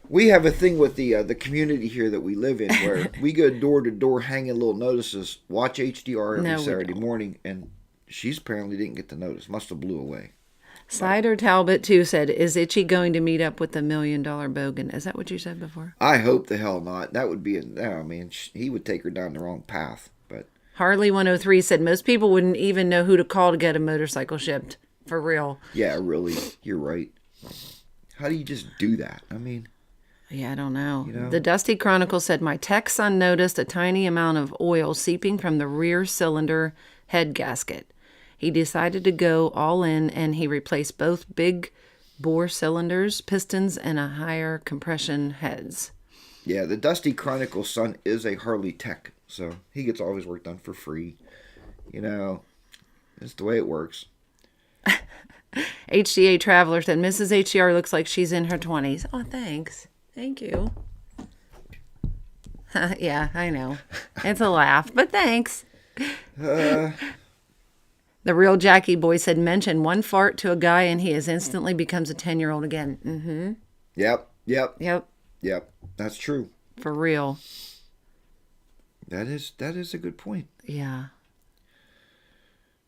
We have a thing with the community here that we live in where we go door to door hanging little notices. Watch HDR every Saturday morning, and she's apparently didn't get the notice. Must have blew away. Cider Talbot too said, "Is Itchy going to meet up with the $1 Million Bogan?" Is that what you said before? I hope the hell not. That would be he would take her down the wrong path. But Harley 103 said most people wouldn't even know who to call to get a motorcycle shipped. For real. Yeah, really, you're right. How do you just do that? I mean. Yeah, I don't know. You know? The Dusty Chronicle said, my tech son noticed a tiny amount of oil seeping from the rear cylinder head gasket. He decided to go all in, and he replaced both big bore cylinders, pistons, and a higher compression heads. Yeah, the Dusty Chronicle son is a Harley tech, so he gets all his work done for free. You know, it's the way it works. HDA Traveler said, Mrs. HDR looks like she's in her 20s. Oh, thanks. Thank you. Yeah, I know. It's a laugh, but thanks. The real Jackie boy said, mention one fart to a guy and he instantly becomes a 10-year-old again. Mm-hmm. Yep. That's true. For real. That is a good point. Yeah.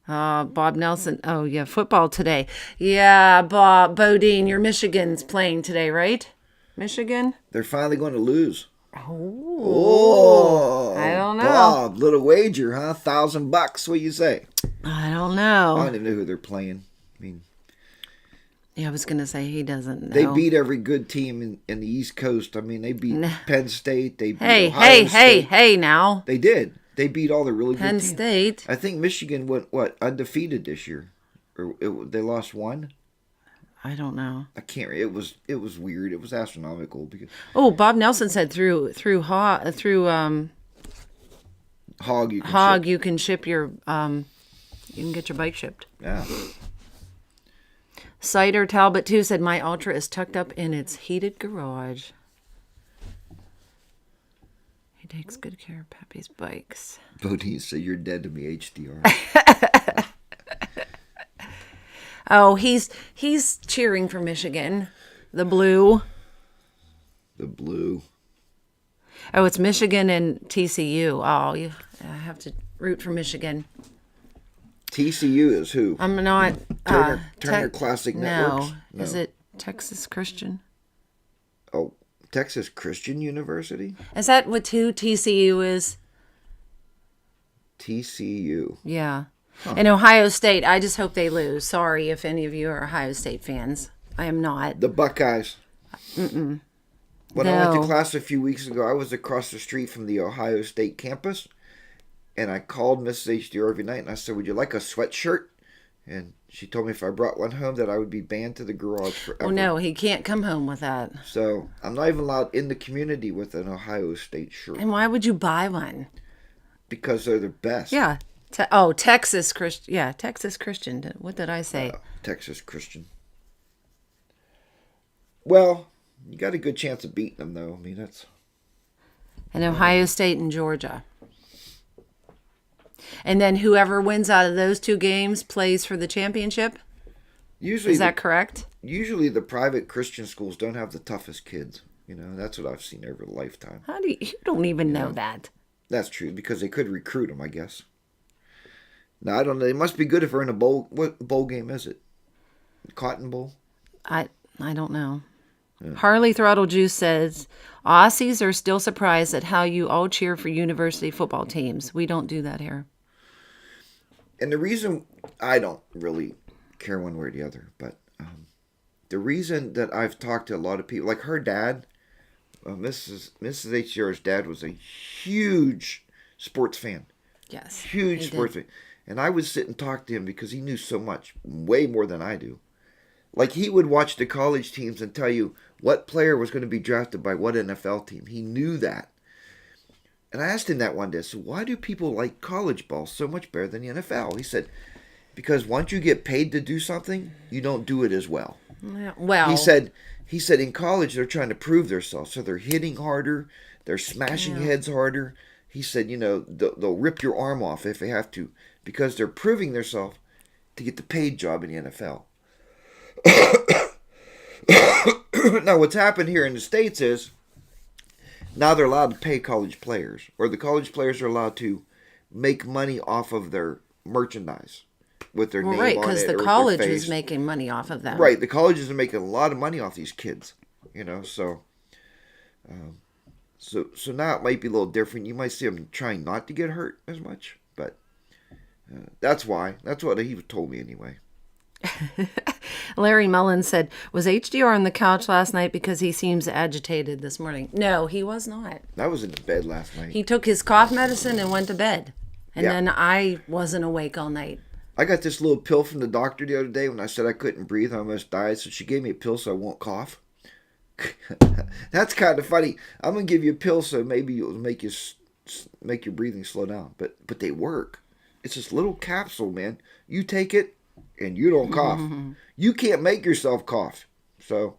Bob Nelson. Oh, yeah, football today. Yeah, Bodine, your Michigan's playing today, right? Michigan? They're finally going to lose. Oh. I don't know. Bob, little wager, huh? $1,000. What do you say? I don't know. I don't even know who they're playing. I mean, yeah, I was going to say he doesn't know. They beat every good team in the East Coast. I mean, they beat Penn State. They beat Ohio State. Hey, now. They did. They beat all the really good teams. Penn State. I think Michigan went, undefeated this year? Or they lost one? I don't know. I can't. It was weird. It was astronomical. Because Bob Nelson said through Hog you can ship your you can get your bike shipped. Yeah. Cider Talbot too said my Ultra is tucked up in its heated garage. He takes good care of Pappy's bikes. Bodine said you're dead to me, HDR. Oh, he's cheering for Michigan. The blue. The blue. Oh, it's Michigan and TCU. Oh, I have to root for Michigan. TCU is who? I'm not. Turner Classic Networks? No. Is it Texas Christian? Oh, Texas Christian University? Is that what who TCU is? TCU. Yeah. Huh. And Ohio State, I just hope they lose. Sorry if any of you are Ohio State fans. I am not. The Buckeyes. When I went to class a few weeks ago, I was across the street from the Ohio State campus, and I called Mrs. HDR every night, and I said, would you like a sweatshirt? And she told me if I brought one home that I would be banned to the garage forever. Oh, no, he can't come home with that. So I'm not even allowed in the community with an Ohio State shirt. And why would you buy one? Because they're the best. Yeah. Texas Christian. Yeah, Texas Christian. What did I say? Texas Christian. Well, you got a good chance of beating them, though. I mean, that's... And Ohio State and Georgia. And then whoever wins out of those two games plays for the championship? Usually, is that correct? Usually the private Christian schools don't have the toughest kids. You know, that's what I've seen over a lifetime. How do you don't even know that? That's true, because they could recruit them, I guess. Now, I don't know. It must be good if we're in a bowl. What bowl game is it? Cotton Bowl? I don't know. Yeah. Harley Throttle Juice says, Aussies are still surprised at how you all cheer for university football teams. We don't do that here. And the reason I don't really care one way or the other, but the reason that I've talked to a lot of people, like her dad, Mrs. HDR's dad was a huge sports fan. Yes. Huge sports fan. And I would sit and talk to him because he knew so much, way more than I do. Like, he would watch the college teams and tell you what player was going to be drafted by what NFL team. He knew that. And I asked him that one day. So why do people like college ball so much better than the NFL? He said, because once you get paid to do something, you don't do it as well. Well, he said in college they're trying to prove themselves. So they're hitting harder. They're smashing heads harder. He said, they'll rip your arm off if they have to because they're proving themselves to get the paid job in the NFL. Now, what's happened here in the States is now they're allowed to pay college players, or the college players are allowed to make money off of their merchandise with their name on it. Right, because the college is making money off of them. Right, the colleges are making a lot of money off these kids, so now it might be a little different. You might see them trying not to get hurt as much, but that's why. That's what he told me anyway. Larry Mullen said, was HDR on the couch last night because he seems agitated this morning? No, he was not. I was in bed last night. He took his cough medicine and went to bed. And then I wasn't awake all night. I got this little pill from the doctor the other day when I said I couldn't breathe. I almost died. So she gave me a pill so I won't cough. That's kind of funny. I'm going to give you a pill so maybe it'll make your breathing slow down. But they work. It's this little capsule, man. You take it. And you don't cough. Mm-hmm. You can't make yourself cough. So,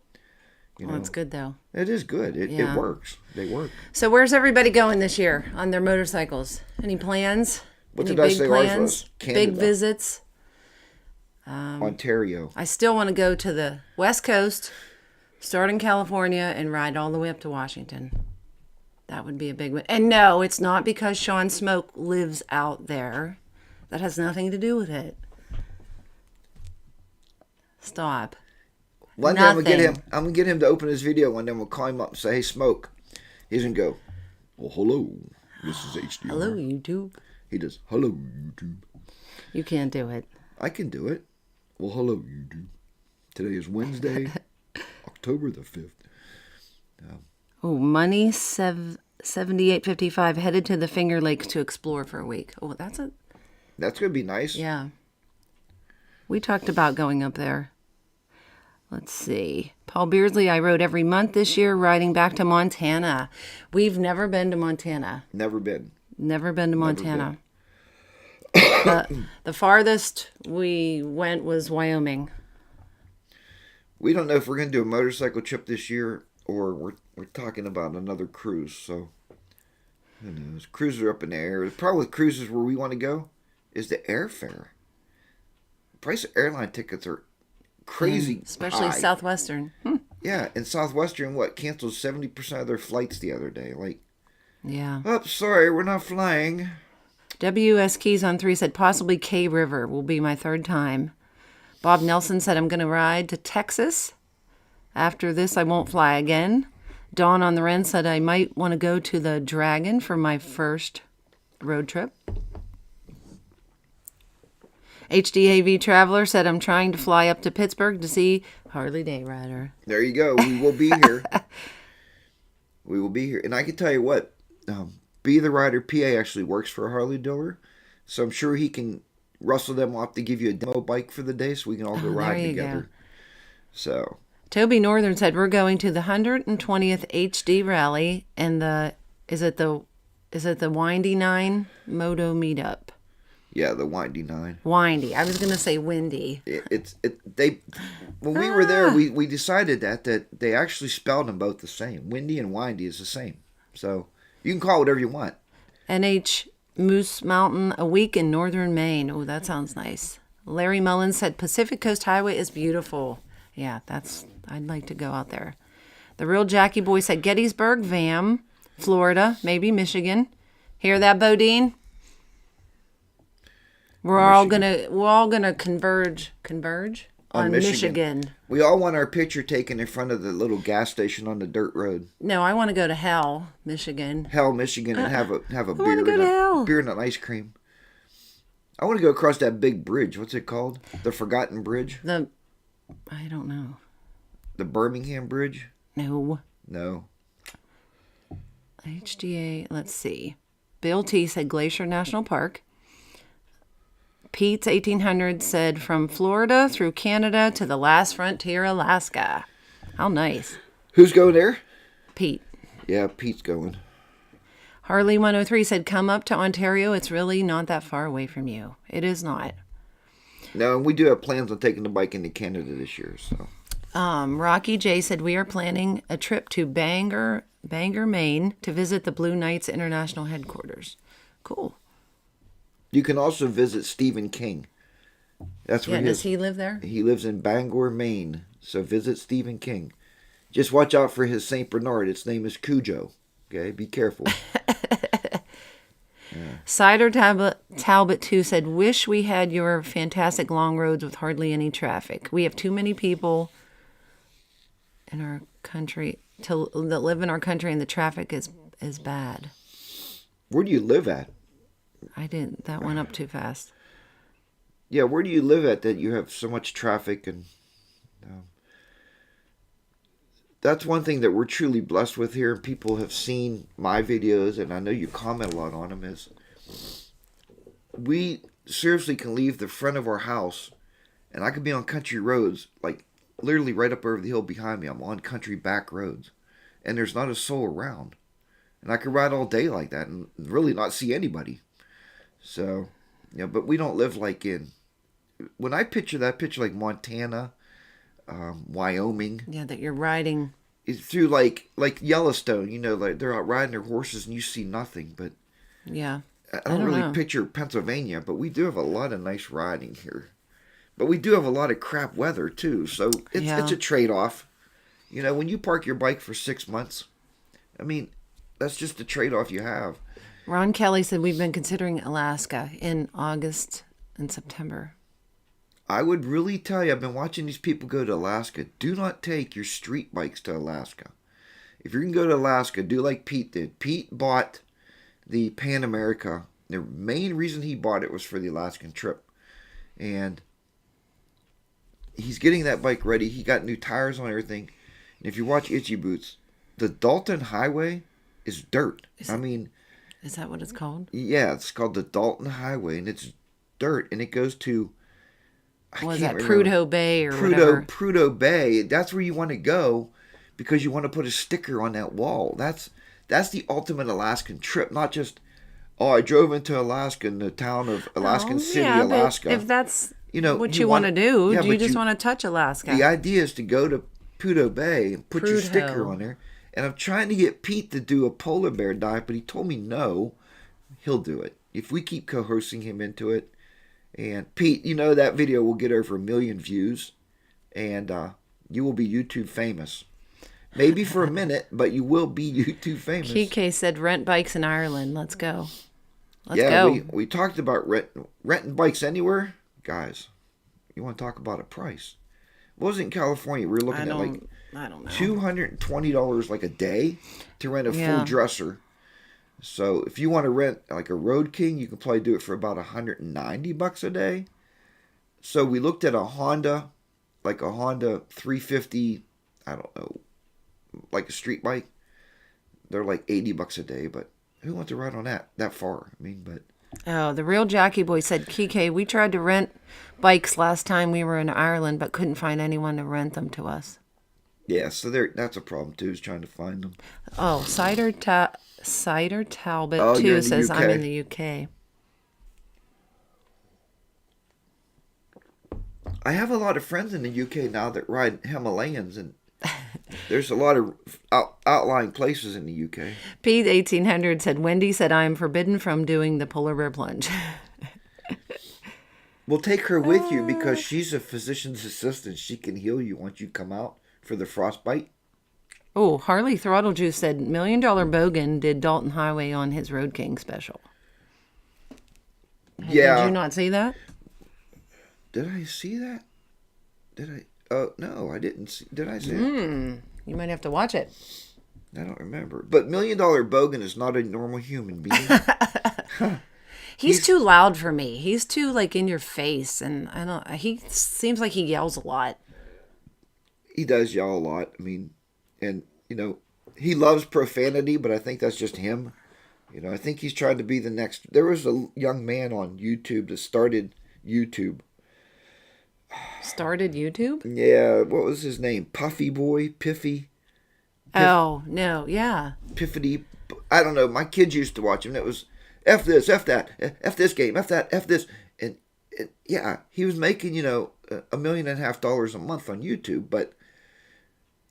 Well, it's good, though. It is good. It works. They work. So where's everybody going this year on their motorcycles? Any plans? What Any did I big say plans? ours was? Canada. Big visits? Ontario. I still want to go to the West Coast, start in California, and ride all the way up to Washington. That would be a big one. And no, it's not because Sean Smoke lives out there. That has nothing to do with it. Stop. One day I'm gonna get him to open his video one day and we'll call him up and say, hey, Smoke. He's gonna go, well, hello, this is HDR. Hello, YouTube. He does, hello, YouTube. You can't do it. I can do it. Well, hello, YouTube. Today is Wednesday, October the 5th. Money 7855 headed to the Finger Lakes to explore for a week. Oh, that's gonna be nice. Yeah. We talked about going up there. Let's see. Paul Beardsley, I rode every month this year riding back to Montana. We've never been to Montana. Never been. Never been to Montana. The farthest we went was Wyoming. We don't know if we're going to do a motorcycle trip this year or we're talking about another cruise. So, who knows? Cruises are up in the air. The problem with cruises where we want to go is the airfare. The price of airline tickets are crazy especially high. Southwestern. Yeah, and Southwestern, canceled 70% of their flights the other day. Like, Yeah. oh, sorry, we're not flying. WS Keys on 3 said possibly K River will be my third time. Bob Nelson said I'm going to ride to Texas. After this, I won't fly again. Dawn on the Wren said I might want to go to the Dragon for my first road trip. HDAV Traveler said I'm trying to fly up to Pittsburgh to see Harley Day Rider. There you go. We will be here. We will be here. And I can tell you what, Be the Rider PA actually works for a Harley dealer. So I'm sure he can rustle them off to give you a demo bike for the day so we can all go ride together. Go. So Toby Northern said we're going to the 120th HD rally and is it the Windy 9 Moto meetup? yeah, the Windy 9. Windy. I was gonna say windy. When we were there, we decided that they actually spelled them both the same. Windy and Windy is the same. So you can call it whatever you want. NH Moose Mountain, a week in northern Maine. Oh, that sounds nice. Larry Mullins said Pacific Coast Highway is beautiful. Yeah, I'd like to go out there. The Real Jackie Boy said Gettysburg, Vam, Florida, maybe Michigan. Hear that, Bodine? We're all gonna converge on Michigan. We all want our picture taken in front of the little gas station on the dirt road. No, I want to go to Hell, Michigan. Hell, Michigan, and have a beer, wanna go to Hell. Beer and an ice cream. I want to go across that big bridge. What's it called? The Forgotten Bridge? I don't know. The Birmingham Bridge? No. HDA, let's see. Bill T said Glacier National Park. Pete's 1800 said from Florida through Canada to the last frontier, Alaska. How nice. Who's going there? Pete. Yeah, Pete's going. Harley 103 said come up to Ontario. It's really not that far away from you. It is not. No, and we do have plans on taking the bike into Canada this year. So, Rocky J said we are planning a trip to Bangor, Maine to visit the Blue Knights International Headquarters. Cool. You can also visit Stephen King. That's where does he live there? He lives in Bangor, Maine. So visit Stephen King. Just watch out for his St. Bernard. Its name is Cujo. Okay, be careful. Cider Talbot 2 said, wish we had your fantastic long roads with hardly any traffic. We have too many people in our country that live in our country and the traffic is bad. Where do you live at? That went up too fast. Yeah, where do you live at that you have so much traffic? And that's one thing that we're truly blessed with here. People have seen my videos, and I know you comment a lot on them, is we seriously can leave the front of our house, and I could be on country roads, like literally right up over the hill behind me. I'm on country back roads, and there's not a soul around. And I could ride all day like that and really not see anybody. So, but we don't live like when I picture like Montana, Wyoming. Yeah, that you're riding. It's through like Yellowstone, like they're out riding their horses and you see nothing. But yeah, I don't really picture Pennsylvania, but we do have a lot of nice riding here. But we do have a lot of crap weather too, so it's a trade-off. When you park your bike for 6 months, that's just the trade-off you have. Ron Kelly said we've been considering Alaska in August and September. I would really tell you, I've been watching these people go to Alaska. Do not take your street bikes to Alaska. If you're going to go to Alaska, do like Pete did. Pete bought the Pan America. The main reason he bought it was for the Alaskan trip. And he's getting that bike ready. He got new tires on everything. And if you watch Itchy Boots, the Dalton Highway is dirt. Is that what it's called? Yeah, it's called the Dalton Highway, and it's dirt, and it goes to... Was that Prudhoe Bay or whatever? Prudhoe Bay. That's where you want to go because you want to put a sticker on that wall. That's the ultimate Alaskan trip, not just, I drove into Alaska in the town of Alaskan City, Alaska. If that's what you want to do, you just want to touch Alaska. The idea is to go to Prudhoe Bay and put your sticker on there. And I'm trying to get Pete to do a polar bear dive, but he told me no, he'll do it. If we keep coercing him into it. And Pete, that video will get over 1 million views. And you will be YouTube famous. Maybe for a minute, but you will be YouTube famous. Kike said rent bikes in Ireland. Let's go. Let's yeah, go. we talked about renting bikes anywhere. Guys, you want to talk about a price? What was it in California? We were looking at like I don't know. $220 like a day to rent a Yeah. full dresser. So if you want to rent like a Road King, you can probably do it for about $190 a day. So we looked at a Honda, like a Honda 350, I don't know, like a street bike. They're like $80 a day, but who wants to ride on that far? I mean, but Oh, the real Jackie boy said, Kike, we tried to rent bikes last time we were in Ireland, but couldn't find anyone to rent them to us. yeah, so that's a problem too, is trying to find them. Oh, Cider Talbot Oh, you're too in the says I'm UK. in the UK. I have a lot of friends in the UK now that ride Himalayans, and there's a lot of outlying places in the UK. Pete 1800 said, Wendy said I am forbidden from doing the polar bear plunge. We'll take her with you because she's a physician's assistant. She can heal you once you come out for the frostbite. Oh, Harley Throttle Juice said $1 Million Bogan did Dalton Highway on his Road King special. Yeah. Did you not see that? Did I see that? Did I? Oh, no, I didn't see. Did I see it? You might have to watch it. I don't remember. But $1 Million Bogan is not a normal human being. He's too loud for me. He's too like in your face, and I don't. He seems like he yells a lot. He does yell a lot. I mean, and, you know, he loves profanity, but I think that's just him. You know, I think he's trying to be the next. There was a young man on YouTube that started YouTube. Started YouTube? Yeah, what was his name? Puffy Boy? Piffy? Oh, no, yeah. Piffity? I don't know. My kids used to watch him. It was F this, F that, F this game, F that, F this. And yeah, he was making, you know, $1.5 million a month on YouTube, but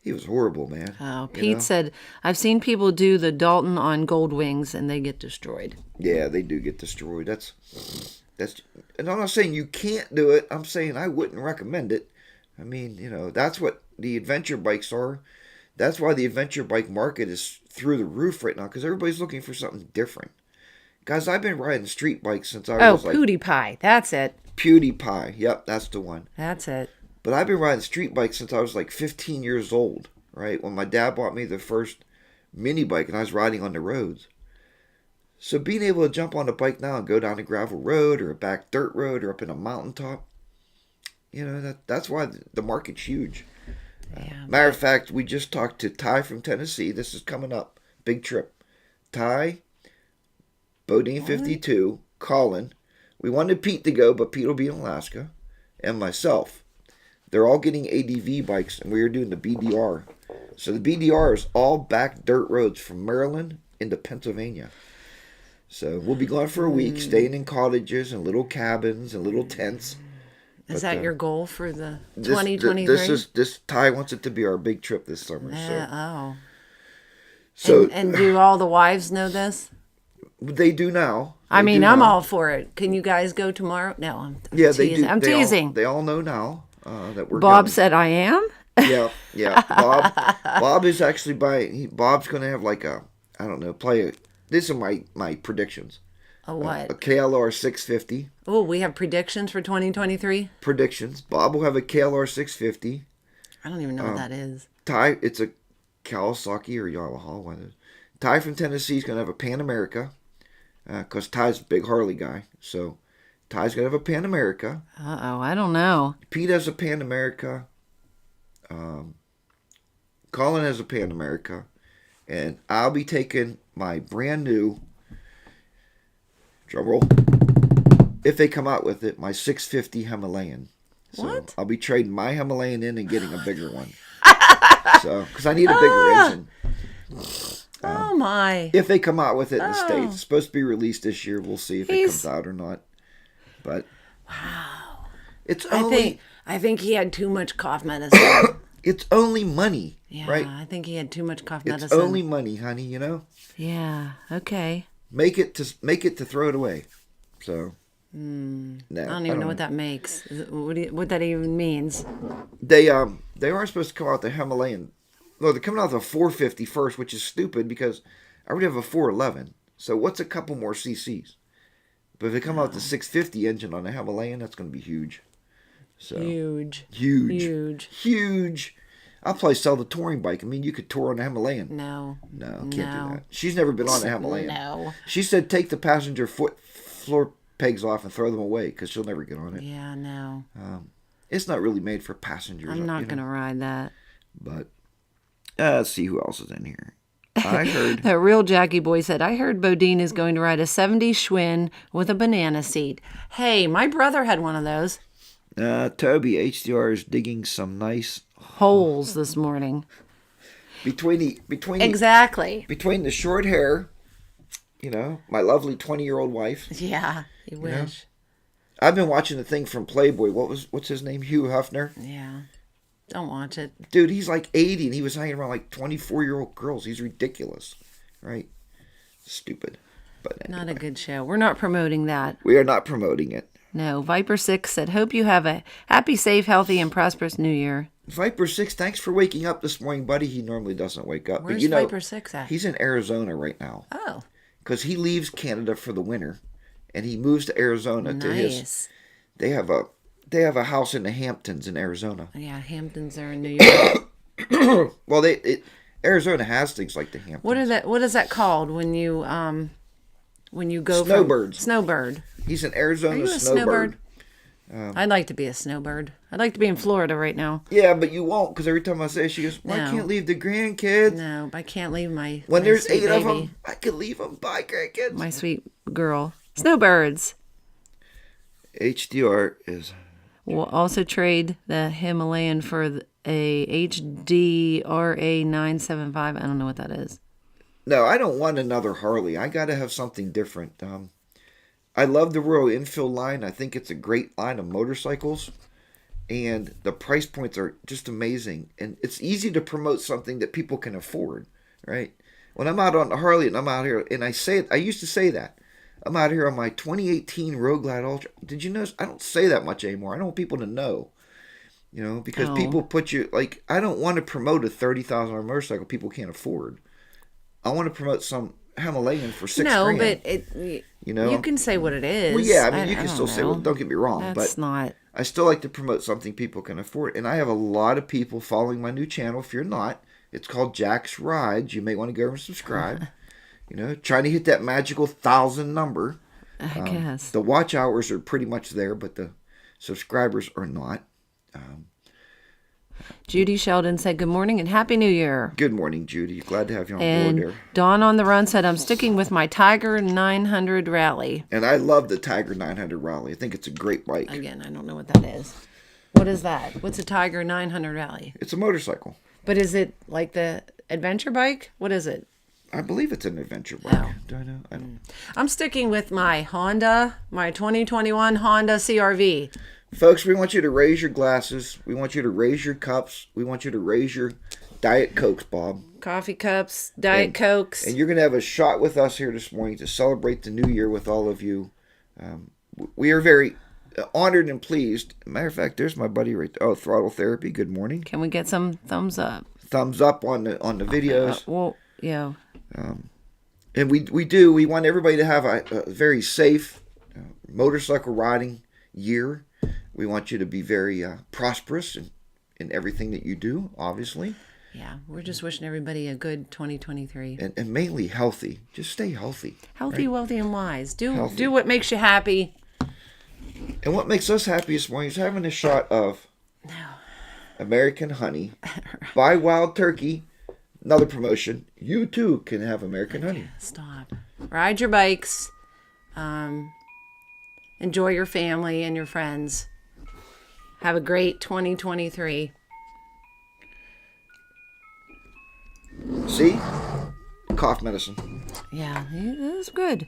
he was horrible, man. Oh, You Pete know? said, I've seen people do the Dalton on Gold Wings, and they get destroyed. Yeah, they do get destroyed. That's, and I'm not saying you can't do it. I'm saying I wouldn't recommend it. I mean, you know, that's what the adventure bikes are. That's why the adventure bike market is through the roof right now, because everybody's looking for something different. Guys, I've been riding street bikes since I was like PewDiePie. That's it. PewDiePie. Yep, that's the one. That's it. But I've been riding street bikes since I was like 15 years old, right? When my dad bought me the first mini bike and I was riding on the roads. So being able to jump on a bike now and go down a gravel road or a back dirt road or up in a mountaintop, you know, that's why the market's huge. Yeah, Matter of fact, we just talked to Ty from Tennessee. This is coming up. Big trip. Ty, Bodine 52, Colin. We wanted Pete to go, but Pete will be in Alaska. And myself. They're all getting ADV bikes, and we are doing the BDR. So the BDR is all back dirt roads from Maryland into Pennsylvania. So we'll be gone for a week, staying in cottages and little cabins and little tents. Is that your goal for the This- 2023? This Ty wants it to be our big trip this summer. Oh. So And do all the wives know this? they do now. I They mean, do I'm now. all for it. Can you guys go tomorrow? No, I'm Yeah, they teasing. do. I'm teasing. They all know now that we're Bob going. said I am. Yeah. Bob is actually buying. Bob's going to have like a, I don't know, this are my predictions. A what? A KLR 650. Oh, we have predictions for 2023? Predictions. Bob will have a KLR 650. I don't even know what that is. Ty, it's a Kawasaki or Yamaha, one of those. Ty from Tennessee is going to have a Pan America. Because Ty's a big Harley guy. So Ty's going to have a Pan America. Uh-oh, I don't know. Pete has a Pan America. Colin has a Pan America. And I'll be taking my brand new, drum roll, if they come out with it, my 650 Himalayan. So What? I'll be trading my Himalayan in and getting a bigger one. So, because I need a bigger engine. Oh, my. If they come out with it in the States. It's supposed to be released this year. We'll see if it He's- comes out or not. But Wow. it's I only think he had too much cough medicine. it's only money, Yeah, right? I think he had too much cough It's medicine. only money, honey. You know, Yeah, okay. make it to throw it away. So no, I don't even know what that makes. What that even means. They are supposed to come out the Himalayan Well, they're coming out with a 450 first, which is stupid because I already have a 411. So what's a couple more CCs? But if they come out with the 650 engine on the Himalayan, that's going to be huge. So Huge. Huge. I'll probably sell the touring bike. I mean, you could tour on the Himalayan. No, can't do that. She's never been on the Himalayan. No. She said take the passenger floor pegs off and throw them away because she'll never get on it. Yeah, no. It's not really made for passengers. I'm not going to ride that. But let's see who else is in here. I heard The real Jackie boy said, I heard Bodine is going to ride a 70 Schwinn with a banana seat. Hey, my brother had one of those. Toby HDR is digging some nice Holes this morning. between the short hair, my lovely 20-year-old wife. Yeah, you wish. I've been watching the thing from Playboy. What's his name? Hugh Hefner. Yeah. Don't watch it. Dude, he's like 80 and he was hanging around like 24-year-old girls. He's ridiculous. Right? Stupid. But anyway. Not a good show. We're not promoting that. We are not promoting it. No. Viper6 said, hope you have a happy, safe, healthy, and prosperous new year. Viper6, thanks for waking up this morning, buddy. He normally doesn't wake up. Where's Viper6 at? He's in Arizona right now. Oh. Because he leaves Canada for the winter. And he moves to Arizona to his... They have a house in the Hamptons in Arizona. Yeah, Hamptons are in New York. Well, Arizona has things like the Hamptons. What is that called when you go Snowbirds. Snowbird. He's an Arizona Are you a snowbird. I'd like to be a snowbird. I'd like to be in Florida right now. Yeah, but you won't because every time I say, she goes, "Well, I can't leave the grandkids." No, I can't leave my when my there's sweet 8 baby. of them, I could leave them. Bye, grandkids. My sweet girl. Snowbirds. HDR is. We'll also trade the Himalayan for a HDRA 975. I don't know what that is. No, I don't want another Harley. I got to have something different. I love the Royal Enfield line. I think it's a great line of motorcycles. And the price points are just amazing. And it's easy to promote something that people can afford, right? When I'm out on the Harley and I'm out here, and I used to say that. I'm out here on my 2018 Road Glide Ultra. Did you notice? I don't say that much anymore. I don't want people to know. Because people put you, like, I don't want to promote a $30,000 motorcycle people can't afford. I want to promote some Himalayan for $6,000. No, but you can say what it is. Well, yeah, I mean, you can still say, well, don't get me wrong. That's not. I still like to promote something people can afford. And I have a lot of people following my new channel. If you're not, it's called Jack's Rides. You may want to go and subscribe. Trying to hit that magical 1,000 number. I guess. The watch hours are pretty much there, but the subscribers are not. Judy Sheldon said, good morning and Happy New Year. Good morning, Judy. Glad to have you on and board there. Dawn on the Run said, I'm sticking with my Tiger 900 Rally. And I love the Tiger 900 Rally. I think it's a great bike. Again, I don't know what that is. What is that? What's a Tiger 900 Rally? It's a motorcycle. But is it like the adventure bike? What is it? I believe it's an adventure bike. Oh. Do I know? I don't. I'm sticking with my 2021 Honda CRV. Folks, we want you to raise your glasses. We want you to raise your cups. We want you to raise your Diet Cokes, Bob. Coffee cups, Diet Cokes. And you're going to have a shot with us here this morning to celebrate the new year with all of you. We are very honored and pleased. Matter of fact, there's my buddy right there. Oh, Throttle Therapy. Good morning. Can we get some thumbs up? Thumbs up on the videos. Well, yeah. And we want everybody to have a very safe motorcycle riding year. We want you to be very prosperous in everything that you do, obviously. Yeah, we're just wishing everybody a good 2023. And mainly healthy. Just stay healthy. Healthy, right? Wealthy, and wise. Do what makes you happy. And what makes us happy this morning is having a shot of American Honey by Wild Turkey. Another promotion. You too can have American Honey. Stop. Ride your bikes. Enjoy your family and your friends. Have a great 2023. See? Cough medicine. Yeah, it was good.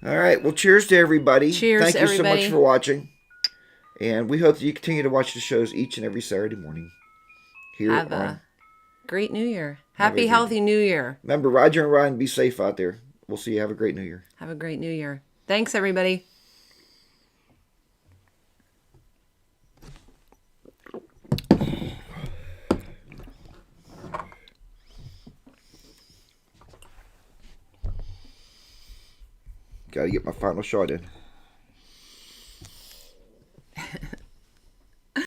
All right. Well, cheers to everybody. Cheers, Thank you everybody. so much for watching. And we hope that you continue to watch the shows each and every Saturday morning. Have a great New Year. Happy, healthy New Year. Remember, Roger and Ryan, be safe out there. We'll see you. Have a great New Year. Have a great New Year. Thanks, everybody. Gotta get my final shot in.